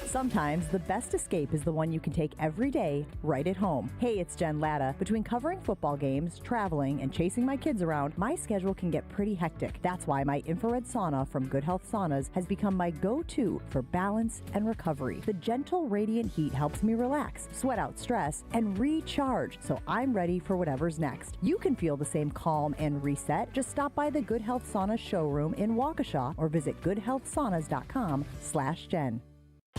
Sometimes the best escape is the one you can take every day, right at home. Hey, it's Jen Latta. Between covering football games, traveling, and chasing my kids around, my schedule can get pretty hectic. That's why my infrared sauna from Good Health Saunas has become my go-to for balance and recovery. The gentle, radiant heat helps me relax, sweat out stress, and recharge, so I'm ready for whatever's next. You can feel the same calm and reset. Just stop by the Good Health Saunas showroom in Waukesha or visit goodhealthsaunas.com/Jen.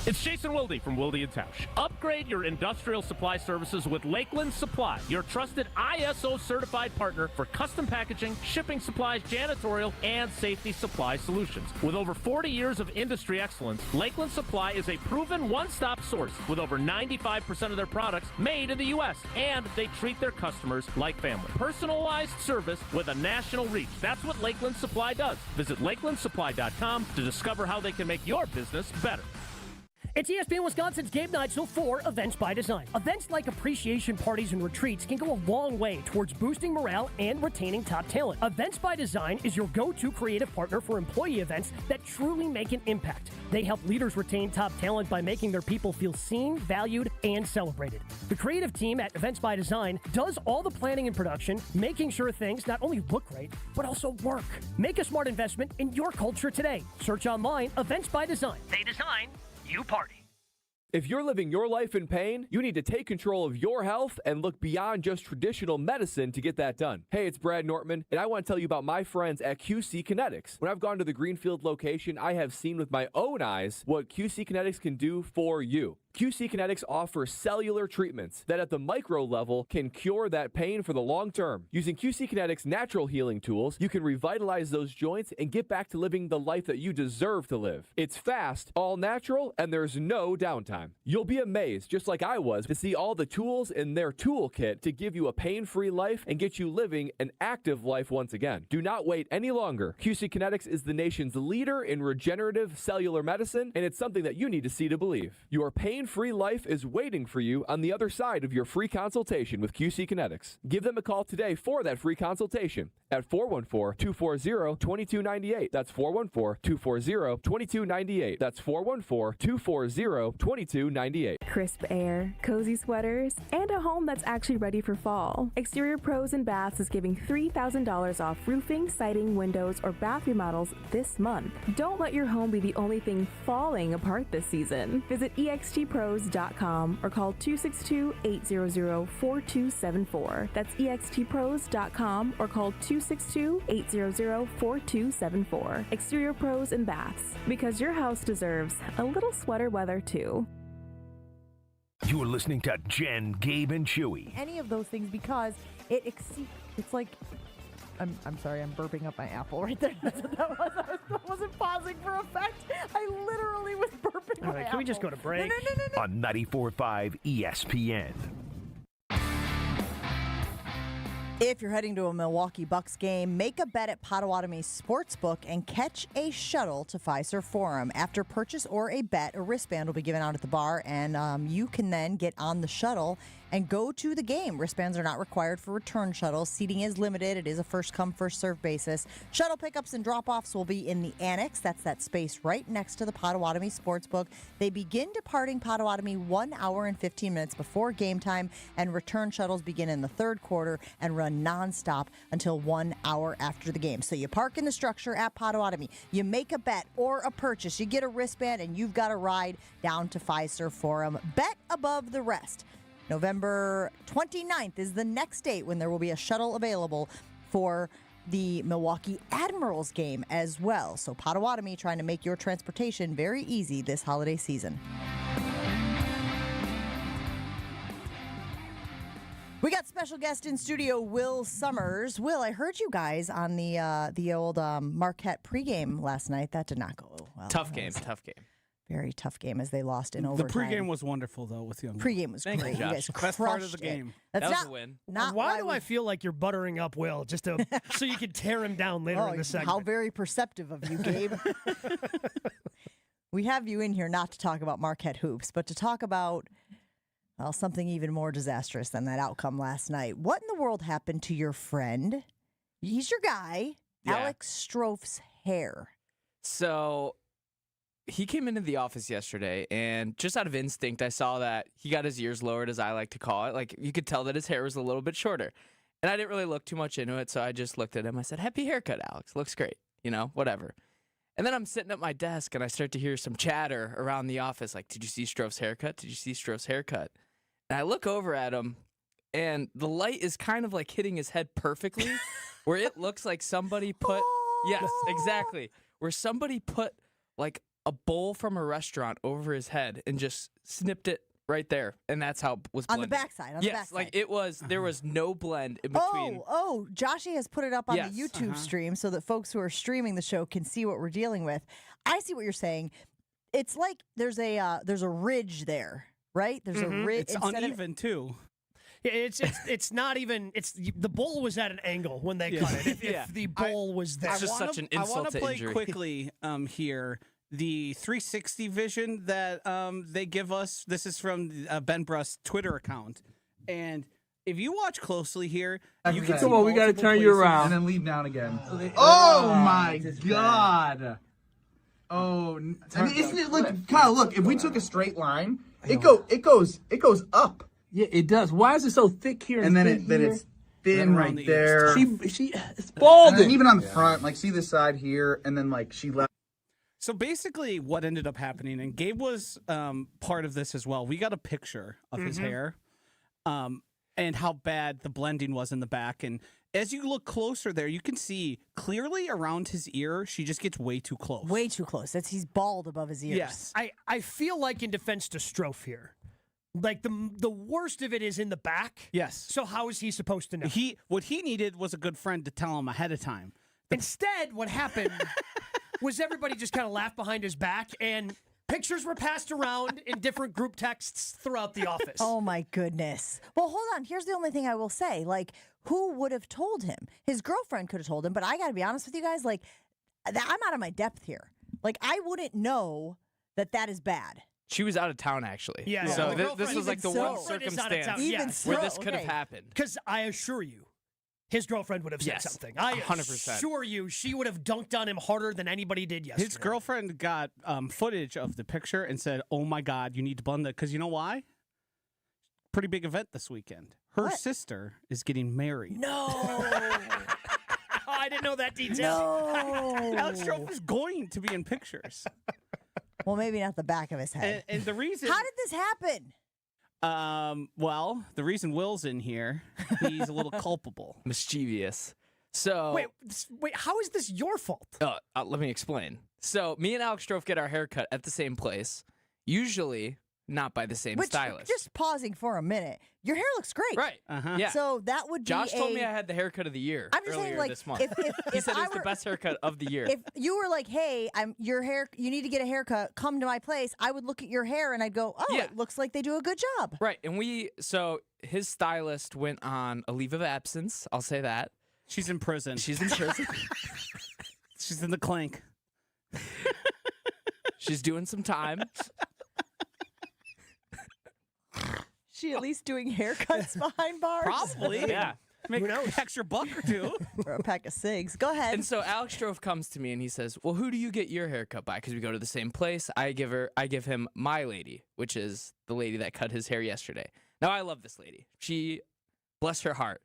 It's Jason Wilde from Wilde & Tausch. Upgrade your industrial supply services with Lakeland Supply, your trusted ISO certified partner for custom packaging, shipping supplies, janitorial, and safety supply solutions. With over 40 years of industry excellence, Lakeland Supply is a proven one-stop source with over 95% of their products made in the U.S., and they treat their customers like family. Personalized service with a national reach. That's what Lakeland Supply does. Visit LakelandSupply.com to discover how they can make your business better. It's ESPN Wisconsin's Game Night, so for Events by Design. Events like appreciation parties and retreats can go a long way towards boosting morale and retaining top talent. Events by Design is your go-to creative partner for employee events that truly make an impact. They help leaders retain top talent by making their people feel seen, valued, and celebrated. The creative team at Events by Design does all the planning and production, making sure things not only look great, but also work. Make a smart investment in your culture today. Search online, Events by Design. They design, you party. If you're living your life in pain, you need to take control of your health and look beyond just traditional medicine to get that done. Hey, it's Brad Nortman, and I want to tell you about my friends at QC Kinetics. When I've gone to the Greenfield location, I have seen with my own eyes what QC Kinetics can do for you. QC Kinetics offers cellular treatments that at the micro level can cure that pain for the long term. Using QC Kinetics' natural healing tools, you can revitalize those joints and get back to living the life that you deserve to live. It's fast, all natural, and there's no downtime. You'll be amazed, just like I was, to see all the tools in their toolkit to give you a pain-free life and get you living an active life once again. Do not wait any longer. QC Kinetics is the nation's leader in regenerative cellular medicine, and it's something that you need to see to believe. Your pain-free life is waiting for you on the other side of your free consultation with QC Kinetics. Give them a call today for that free consultation at 414-240-2298. That's 414-240-2298. That's 414-240-2298. Crisp air, cozy sweaters, and a home that's actually ready for fall. Exterior Pros and Baths is giving $3,000 off roofing, siding, windows, or bath remodels this month. Don't let your home be the only thing falling apart this season. Visit extpros.com or call 262-800-4274. That's extpros.com or call 262-800-4274. Exterior Pros and Baths, because your house deserves a little sweater weather too. You're listening to Jen, Gabe, and Chewy. Any of those things because it exceeds. It's like, I'm sorry, I'm burping up my apple right there. That's what that was. I wasn't pausing for effect. I literally was burping. All right, can we just go to break? No. On 94.5 ESPN. If you're heading to a Milwaukee Bucks game, make a bet at Potawatomi Sportsbook and catch a shuttle to Fiserv Forum. After purchase or a bet, a wristband will be given out at the bar, and you can then get on the shuttle and go to the game. Wristbands are not required for return shuttles. Seating is limited. It is a first-come, first-served basis. Shuttle pickups and drop-offs will be in the annex. That's that space right next to the Potawatomi Sportsbook. They begin departing Potawatomi 1 hour and 15 minutes before game time, and return shuttles begin in the third quarter and run nonstop until 1 hour after the game. So you park in the structure at Potawatomi, you make a bet or a purchase, you get a wristband, and you've got a ride down to Fiserv Forum. Bet above the rest. November 29th is the next date when there will be a shuttle available for the Milwaukee Admirals game as well. So Potawatomi trying to make your transportation very easy this holiday season. We got special guest in studio, Will Summers. Will, I heard you guys on the old Marquette pregame last night. That did not go well. Tough game. Very tough game as they lost in overtime. The pregame was wonderful, though, with you. Pregame was great. You guys best part of the game. That was a win. Why do I feel like you're buttering up Will just to so you can tear him down later in the segment? How very perceptive of you, Gabe. We have you in here not to talk about Marquette hoops, but to talk about something even more disastrous than that outcome last night. What in the world happened to your friend? He's your guy, Alex Strouf's hair. So he came into the office yesterday, and just out of instinct, I saw that he got his ears lowered, as I like to call it. Like, you could tell that his hair was a little bit shorter. And I didn't really look too much into it, so I just looked at him. I said, happy haircut, Alex. Looks great. You know, whatever. And then I'm sitting at my desk, and I start to hear some chatter around the office, like, did you see Strouf's haircut? Did you see Strouf's haircut? And I look over at him, and the light is kind of like hitting his head perfectly, where it looks like somebody put, yes, exactly, where somebody put, like, a bowl from a restaurant over his head and just snipped it right there, and that's how it was blended. On the backside. Yes, like it was. There was no blend in between. Oh, Joshy has put it up on the YouTube stream so that folks who are streaming the show can see what we're dealing with. I see what you're saying. It's like there's a ridge there, right? There's a ridge. It's uneven too. Yeah, it's not even. It's the bowl was at an angle when they cut it. If the bowl was there, it's just such an insult to injury. I want to play quickly here. The 360 vision that they give us, this is from Ben Brust's Twitter account. And if you watch closely here, you can see come on, we got to turn you around. And then leave down again. Oh, my God. Oh, I mean, isn't it like, Kyle, look, if we took a straight line, it goes up. Yeah, it does. Why is it so thick here? And then it's thin right there. She it's balding. And even on the front, like, see the side here, and then, like, she left. So basically what ended up happening, and Gabe was part of this as well, we got a picture of his hair and how bad the blending was in the back. And as you look closer there, you can see clearly around his ear, she just gets way too close. Way too close. He's bald above his ears. Yes. I feel like in defense to Strofe here, like the worst of it is in the back. Yes. So how is he supposed to know? What he needed was a good friend to tell him ahead of time. Instead, what happened was everybody just kind of laughed behind his back, and pictures were passed around in different group texts throughout the office. Oh, my goodness. Well, hold on. Here's the only thing I will say. Like, who would have told him? His girlfriend could have told him, but I got to be honest with you guys. Like, I'm out of my depth here. Like, I wouldn't know that is bad. She was out of town, actually. Yeah. So the this was like the so. one circumstance Even where this could have happened. Because I assure you, his girlfriend would have said something. I 100%. assure you, she would have dunked on him harder than anybody did yesterday. His girlfriend got footage of the picture and said, oh, my God, you need to blend that. Because you know why? Pretty big event this weekend. Her sister is getting married. No. I didn't know that detail. No. Alex Strofe is going to be in pictures. Well, maybe not the back of his head. And the reason... How did this happen? Well, the reason Will's in here, he's a little culpable. Mischievous. So wait, how is this your fault? Let me explain. So me and Alex Strofe get our haircut at the same place, usually not by the same stylist. Just pausing for a minute. Your hair looks great. Right. Yeah. So that would be Josh told me I had the haircut of the year I'm just earlier saying, like, this month. He said it was the best haircut of the year. If you were like, hey, you need to get a haircut, come to my place, I would look at your hair and I'd go, oh, it looks like they do a good job. Right. And so his stylist went on a leave of absence. I'll say that. She's in prison. She's in prison. She's in the clink. She's doing some time. She at least doing haircuts behind bars? Probably. Yeah. Make an extra buck or two. Or a pack of cigs. Go ahead. And so Alex Strofe comes to me and he says, well, who do you get your haircut by? Because we go to the same place. I give him my lady, which is the lady that cut his hair yesterday. Now, I love this lady. She, bless her heart,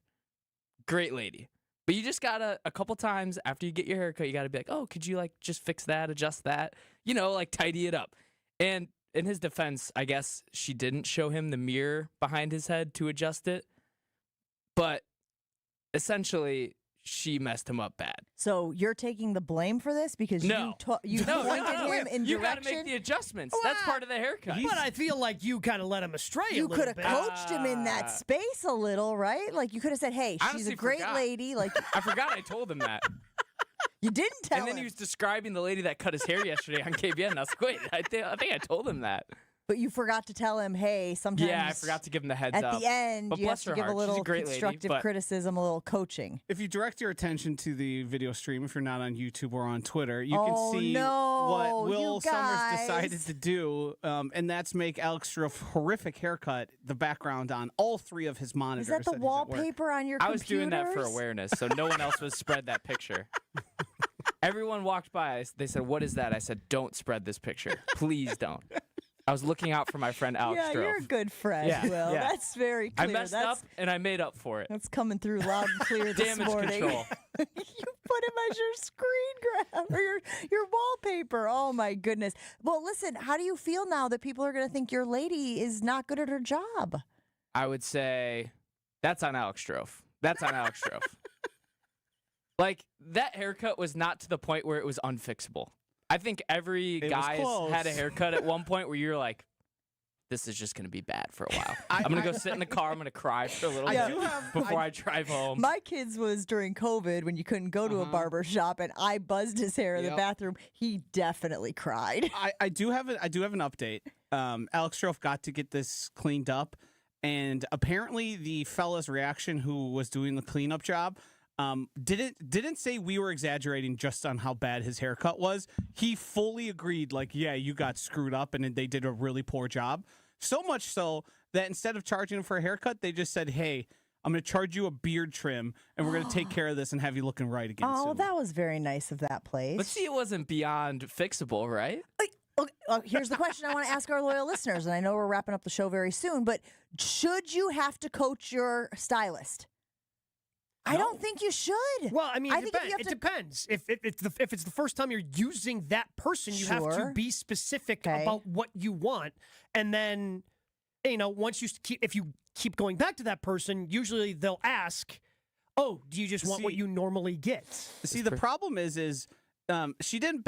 great lady. But you just gotta, a couple times after you get your haircut, you gotta be like, oh, could you like just fix that, adjust that, like tidy it up. And in his defense, I guess she didn't show him the mirror behind his head to adjust it. But essentially, she messed him up bad. So you're taking the blame for this because you pointed him in you direction? got to make the adjustments. That's part of the haircut. But I feel like you kind of led him astray You a could little have bit. coached him in that space a little, right? Like you could have said, hey, she's Honestly, a great forgot. lady. Like I forgot I told him that. You didn't tell And then him. he was describing the lady that cut his hair yesterday on KBN. And I was like, wait, I think I told him that. But you forgot to tell him, hey, sometimes. Yeah, I forgot to give him the heads at up. At the end, but you have bless to her give heart. a little She's a great constructive lady, but criticism, a little coaching. If you direct your attention to the video stream, if you're not on YouTube or on Twitter, you can see no, what Will you Summers guys. decided to do, and that's make Alex Strofe horrific haircut the background on all three of his monitors. Is that the he's at work. wallpaper on your I was doing that for computers? awareness, so no one else would spread that picture. Everyone walked by. They said, what is that? I said, don't spread this picture. Please don't. I was looking out for my friend Alex Yeah, Strofe. you're a good friend, Will. yeah. That's very clear. I messed up, and I made up for it. That's coming through loud and clear this Damage morning. control. You put him as your screen grab or your wallpaper. Oh, my goodness. Well, listen, how do you feel now that people are going to think your lady is not good at her job? I would say that's on Alex Strofe. That's on Alex Strofe. Like, that haircut was not to the point where it was unfixable. I think every guy has had a haircut at one point where you're like, this is just going to be bad for a while. I'm going to go sit in the car. I'm going to cry for a little bit before I drive home. My kids was during COVID when you couldn't go to a barber shop, and I buzzed his hair in the bathroom. He definitely cried. I do have an update. Alex Strofe got to get this cleaned up, and apparently the fella's reaction who was doing the cleanup job didn't say we were exaggerating just on how bad his haircut was. He fully agreed, like, yeah, you got screwed up and they did a really poor job. So much so that instead of charging him for a haircut, they just said, hey, I'm going to charge you a beard trim and we're going to take care of this and have you looking right again soon. That was very nice of that place. But see, it wasn't beyond fixable, right? Okay, here's the question I want to ask our loyal listeners, and I know we're wrapping up the show very soon, but should you have to coach your stylist? I don't think you should. Well, I mean, it depends. If it's the first time you're using that person, you have to be specific about what you want, and then once if you keep going back to that person, usually they'll ask, "Oh, do you just want what you normally get?" See, the problem is she didn't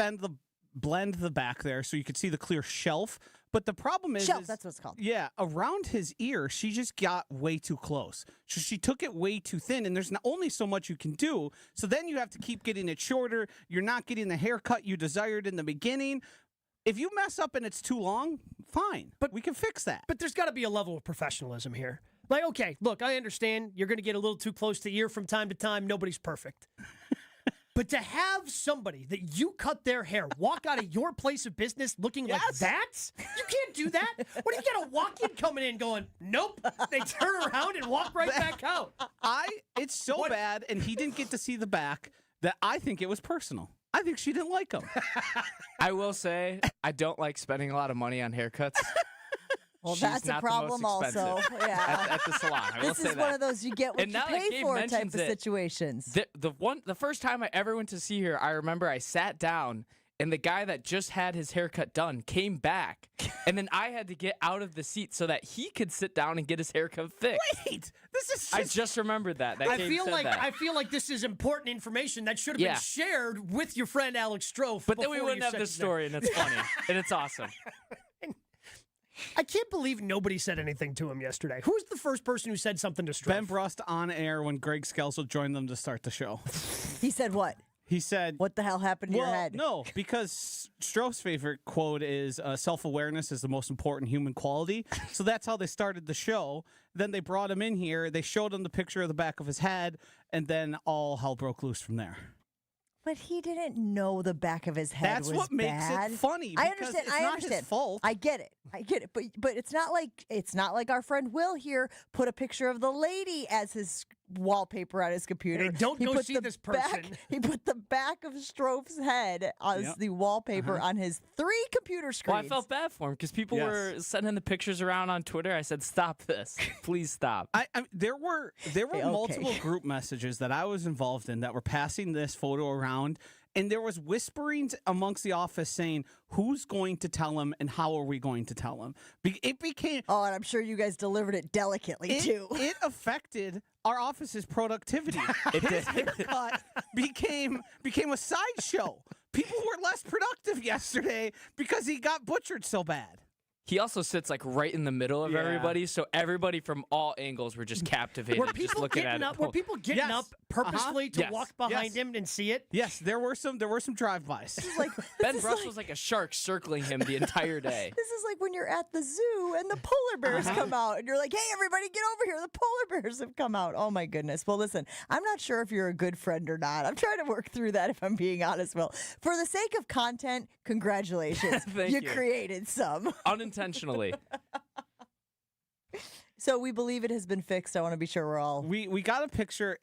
blend the back there, so you could see the clear shelf. But the problem is, that's what it's called. Yeah, around his ear, she just got way too close. So she took it way too thin, and there's only so much you can do. So then you have to keep getting it shorter. You're not getting the haircut you desired in the beginning. If you mess up and it's too long, fine, but we can fix that. But there's got to be a level of professionalism here. Like, okay, look, I understand you're going to get a little too close to the ear from time to time. Nobody's perfect. But to have somebody that you cut their hair walk out of your place of business looking like that, you can't do that. What if you got a walk-in coming in going, nope, they turn around and walk right back out? It's so bad, and he didn't get to see the back, that I think it was personal. I think she didn't like him. I will say, I don't like spending a lot of money on haircuts. Well, She's that's not a problem the most also. expensive Yeah. at the salon. I will This say is that. one of those you get what And you now that pay Gabe for type mentions of it, situations. The first time I ever went to see her, I remember I sat down and the guy that just had his haircut done came back, and then I had to get out of the seat so that he could sit down and get his haircut fixed. Wait, this is. I just remembered that. I feel like this is important information that should have been shared with your friend Alex Strofe. But then we wouldn't have this story, and it's funny and it's awesome. I can't believe nobody said anything to him yesterday. Who was the first person who said something to Strofe? Ben Brust on air when Greg Skelsel joined them to start the show. He said what? He said, "What the hell happened to your head?" No, because Strofe's favorite quote is self-awareness is the most important human quality. So that's how they started the show. Then they brought him in here. They showed him the picture of the back of his head, and then all hell broke loose from there. But he didn't know the back of his head That's was what makes bad. it funny. I because understand. It's I not understand. his fault. I get it. But it's not like our friend Will here put a picture of the lady as his wallpaper on his computer. Hey, don't go see this person. He put the back of Strofe's head as the wallpaper on his 3 computer screens. Well, I felt bad for him because people were sending the pictures around on Twitter. I said, "Stop this! Please stop." There were multiple group messages that I was involved in that were passing this photo around. And there was whisperings amongst the office saying, who's going to tell him and how are we going to tell him? It became... Oh, and I'm sure you guys delivered it delicately, too. It affected our office's productivity. His haircut became a sideshow. People were less productive yesterday because he got butchered so bad. He also sits like right in the middle of everybody, so everybody from all angles were just captivated, Were people just looking getting at up? it. Were people getting up purposely to Yes. walk behind him and see it? Yes, there were some drive-bys. Ben Brush was like a shark circling him the entire day. This is like when you're at the zoo and the polar bears come out and you're like, hey, everybody get over here. The polar bears have come out. Oh, my goodness. Well, listen, I'm not sure if you're a good friend or not. I'm trying to work through that if I'm being honest, Will. For the sake of content, congratulations. Thank you. Created some. Unintentionally. So we believe it has been fixed. I want to be sure we're all... We got a picture.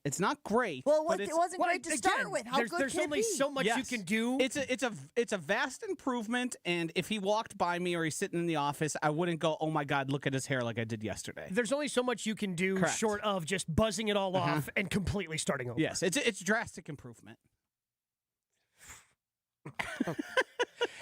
It's not great. Well, but it wasn't great to start with. How good there's can only it be? so much you can do. It's a vast improvement, and if he walked by me or he's sitting in the office, I wouldn't go, oh my God, look at his hair like I did yesterday. There's only so much you can do short of just buzzing it all off and completely starting over. Yes, it's drastic improvement.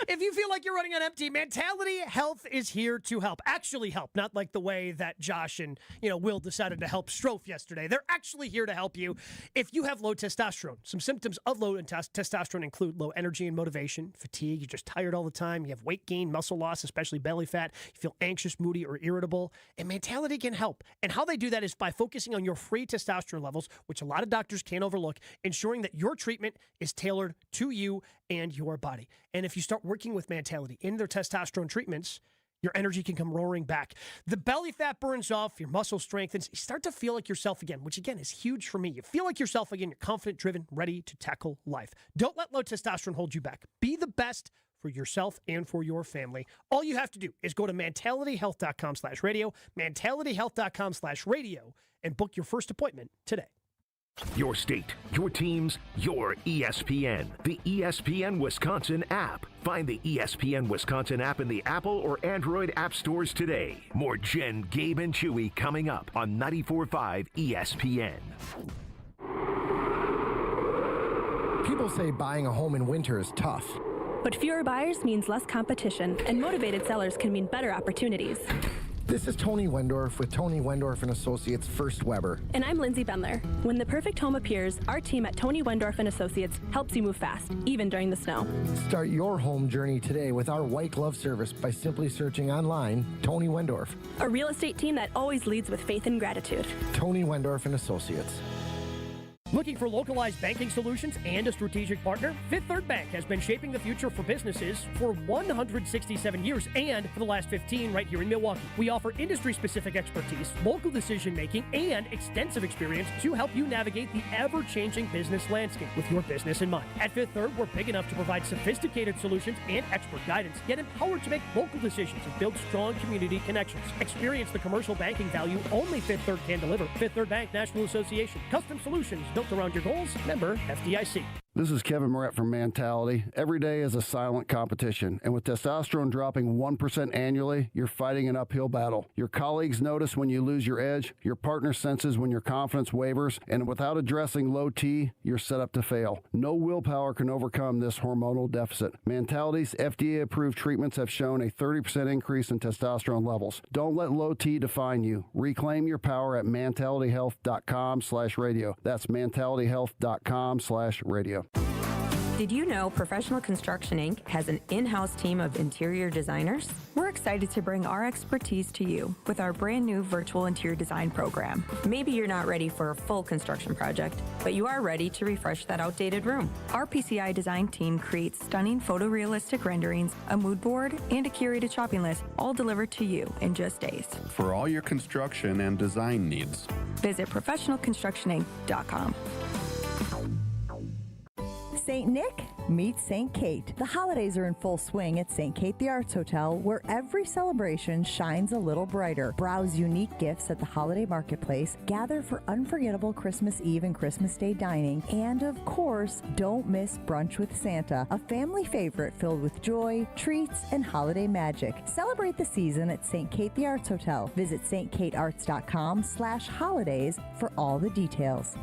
If you feel like you're running on empty, Mentality Health is here to help. Actually help, not like the way that Josh and Will decided to help Strofe yesterday. They're actually here to help you if you have low testosterone. Some symptoms of low testosterone include low energy and motivation, fatigue, you're just tired all the time, you have weight gain, muscle loss, especially belly fat, you feel anxious, moody, or irritable, and Mentality can help. And how they do that is by focusing on your free testosterone levels, which a lot of doctors can't overlook, ensuring that your treatment is tailored to you and your body. And if you start working with Mentality in their testosterone treatments, your energy can come roaring back. The belly fat burns off, your muscle strengthens, you start to feel like yourself again, which again is huge for me. You feel like yourself again, you're confident, driven, ready to tackle life. Don't let low testosterone hold you back. Be the best for yourself and for your family. All you have to do is go to mentalityhealth.com/radio, mentalityhealth.com/radio, and book your first appointment today. Your state, your teams, your ESPN. The ESPN Wisconsin app. Find the ESPN Wisconsin app in the Apple or Android app stores today. More Jen, Gabe, and Chewy coming up on 94.5 ESPN. People say buying a home in winter is tough. But fewer buyers means less competition, and motivated sellers can mean better opportunities. This is Tony Wendorf with Tony Wendorf & Associates First Weber. And I'm Lindsay Bendler. When the perfect home appears, our team at Tony Wendorf & Associates helps you move fast, even during the snow. Start your home journey today with our white glove service by simply searching online Tony Wendorf. A real estate team that always leads with faith and gratitude. Tony Wendorf & Associates. Looking for localized banking solutions and a strategic partner? Fifth Third Bank has been shaping the future for businesses for 167 years and for the last 15 right here in Milwaukee. We offer industry-specific expertise, local decision-making, and extensive experience to help you navigate the ever-changing business landscape with your business in mind. At Fifth Third, we're big enough to provide sophisticated solutions and expert guidance, yet empowered to make local decisions and build strong community connections. Experience the commercial banking value only Fifth Third can deliver. Fifth Third Bank National Association. Custom solutions built around your goals. Member FDIC. This is Kevin Moret from Mentality. Every day is a silent competition, and with testosterone dropping 1% annually, you're fighting an uphill battle. Your colleagues notice when you lose your edge, your partner senses when your confidence wavers, and without addressing low T, you're set up to fail. No willpower can overcome this hormonal deficit. Mentality's FDA-approved treatments have shown a 30% increase in testosterone levels. Don't let low T define you. Reclaim your power at mentalityhealth.com/radio. That's mentalityhealth.com/radio. Did you know Professional Construction Inc. has an in-house team of interior designers? We're excited to bring our expertise to you with our brand new virtual interior design program. Maybe you're not ready for a full construction project, but you are ready to refresh that outdated room. Our PCI design team creates stunning photorealistic renderings, a mood board, and a curated shopping list, all delivered to you in just days. For all your construction and design needs, visit professionalconstructioninc.com. St. Nick meets St. Kate. The holidays are in full swing at St. Kate the Arts Hotel, where every celebration shines a little brighter. Browse unique gifts at the holiday marketplace, gather for unforgettable Christmas Eve and Christmas Day dining, and of course, don't miss Brunch with Santa, a family favorite filled with joy, treats, and holiday magic. Celebrate the season at St. Kate the Arts Hotel. Visit stkatearts.com/holidays for all the details.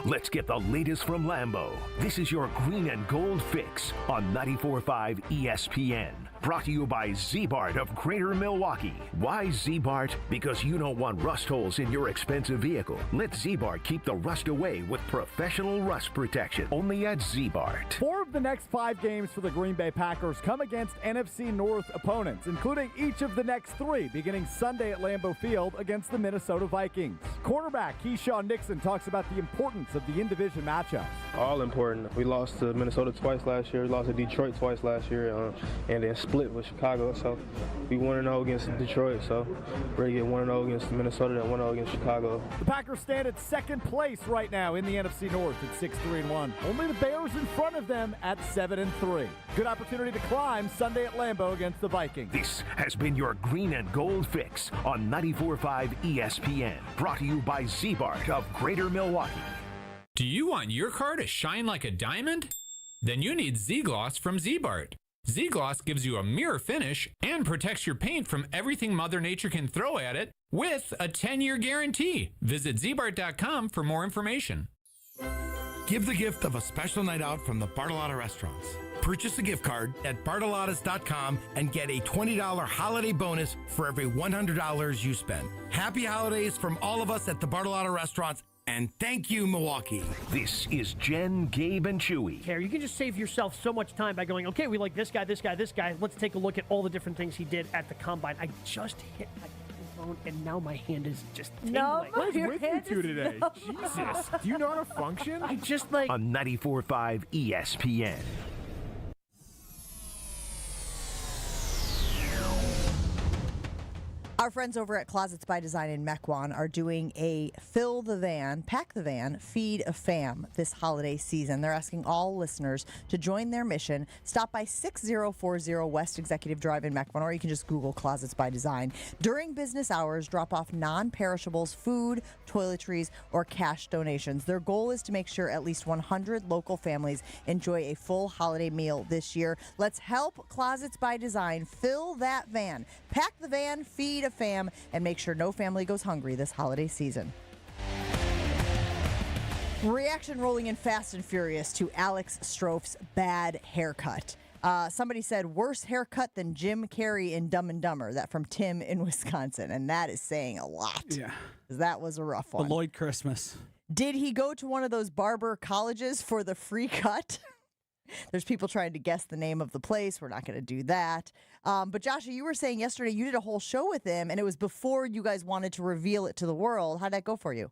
Let's get the latest from Lambeau. This is your green and gold fix on 94.5 ESPN. Brought to you by Z-Bart of Greater Milwaukee. Why Z-Bart? Because you don't want rust holes in your expensive vehicle. Let Z-Bart keep the rust away with professional rust protection. Only at Z-Bart. 4 of the next 5 games for the Green Bay Packers come against NFC North opponents, including each of the next 3, beginning Sunday at Lambeau Field against the Minnesota Vikings. Quarterback Keyshawn Nixon talks about the importance of the in-division matchups. All important. We lost to Minnesota twice last year. We lost to Detroit twice last year, and then split with Chicago. So we 1-0 against Detroit. So we're going to get 1-0 against Minnesota and 1-0 against Chicago. The Packers stand at second place right now in the NFC North at 6-3-1. Only the Bears in front of them at 7-3. Good opportunity to climb Sunday at Lambeau against the Vikings. This has been your green and gold fix on 94.5 ESPN. Brought to you by Z-Bart of Greater Milwaukee. Do you want your car to shine like a diamond? Then you need Z-Gloss from Z-Bart. Z-Gloss gives you a mirror finish and protects your paint from everything Mother Nature can throw at it with a 10-year guarantee. Visit zbart.com for more information. Give the gift of a special night out from the Bartolotta Restaurants. Purchase a gift card at bartolottas.com and get a $20 holiday bonus for every $100 you spend. Happy holidays from all of us at the Bartolotta Restaurants. And thank you, Milwaukee. This is Jen, Gabe, and Chewy. Care, you can just save yourself so much time by going, okay, we like this guy, this guy, this guy. Let's take a look at all the different things he did at the Combine. I just hit my phone, and now my hand is just tingling. No, what is with you two today? Jesus. Do you know how to function? I just like... On 94.5 ESPN. Our friends over at Closets by Design in Mequon are doing a Fill the Van, Pack the Van, Feed a Fam this holiday season. They're asking all listeners to join their mission. Stop by 6040 West Executive Drive in Mequon, or you can just Google Closets by Design. During business hours, drop off non-perishables, food, toiletries, or cash donations. Their goal is to make sure at least 100 local families enjoy a full holiday meal this year. Let's help Closets by Design fill that van. Pack the van, feed a fam, and make sure no family goes hungry this holiday season. Reaction rolling in fast and furious to Alex Strouf's bad haircut. Somebody said, worse haircut than Jim Carrey in Dumb and Dumber. That from Tim in Wisconsin. And that is saying a lot. Yeah. That was a rough one. The Lloyd Christmas. Did he go to one of those barber colleges for the free cut? There's people trying to guess the name of the place. We're not going to do that. But Joshua, you were saying yesterday you did a whole show with him, and it was before you guys wanted to reveal it to the world. How'd that go for you?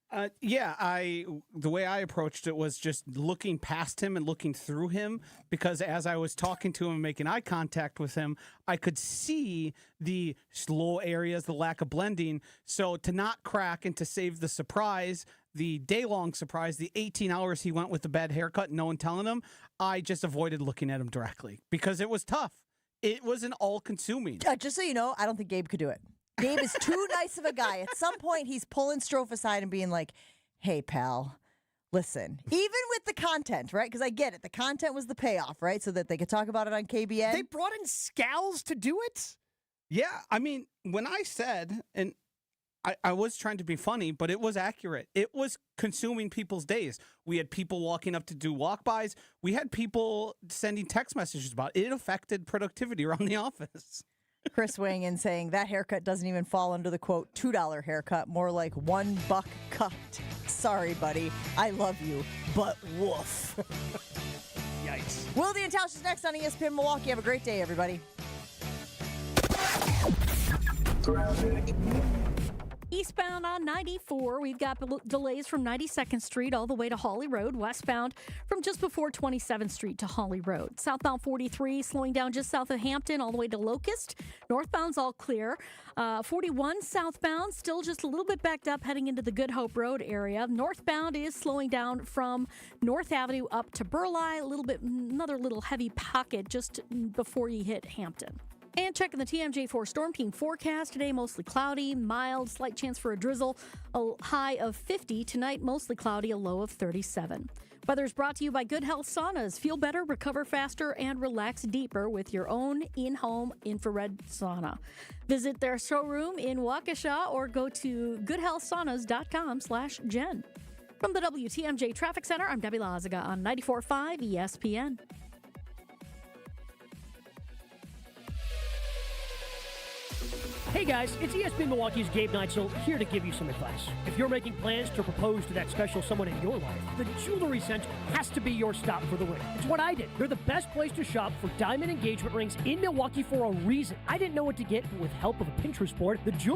The way I approached it was just looking past him and looking through him, because as I was talking to him and making eye contact with him, I could see the slow areas, the lack of blending. So to not crack and to save the surprise, the day-long surprise, the 18 hours he went with the bad haircut, no one telling him, I just avoided looking at him directly because it was tough. It was an all-consuming. Just so you know, I don't think Gabe could do it. Gabe is too nice of a guy. At some point, he's pulling Strouf aside and being like, hey, pal, listen. Even with the content, right? Because I get it. The content was the payoff, right? So that they could talk about it on KBN. They brought in Scals to do it? Yeah, I mean, when I said, and I was trying to be funny, but it was accurate. It was consuming people's days. We had people walking up to do walk-bys. We had people sending text messages about it. It affected productivity around the office. Chris weighing in saying that haircut doesn't even fall under the, quote, $2 haircut, more like $1 cut. Sorry, buddy. I love you, but woof. Yikes. Wilde and Tausch is next on ESPN Milwaukee. Have a great day, everybody. Eastbound on 94, we've got delays from 92nd Street all the way to Hawley Road. Westbound from just before 27th Street to Hawley Road. Southbound 43 slowing down just south of Hampton all the way to Locust. Northbound's all clear. 41 southbound still just a little bit backed up heading into the Good Hope Road area. Northbound is slowing down from North Avenue up to Burleigh. Another little heavy pocket just before you hit Hampton. And checking the TMJ4 Storm Team forecast. Today, mostly cloudy, mild, slight chance for a drizzle, a high of 50. Tonight, mostly cloudy, a low of 37. Weather is brought to you by Good Health Saunas. Feel better, recover faster, and relax deeper with your own in-home infrared sauna. Visit their showroom in Waukesha or go to goodhealthsaunas.com/Jen. From the WTMJ Traffic Center, I'm Debbie Lazaga on 94.5 ESPN. Hey guys, it's ESPN Milwaukee's Gabe Neitzel here to give you some advice. If you're making plans to propose to that special someone in your life, the Jewelry Center has to be your stop for the ring. It's what I did. They're the best place to shop for diamond engagement rings in Milwaukee for a reason. I didn't know what to get, but with help of a Pinterest board, the Jewelry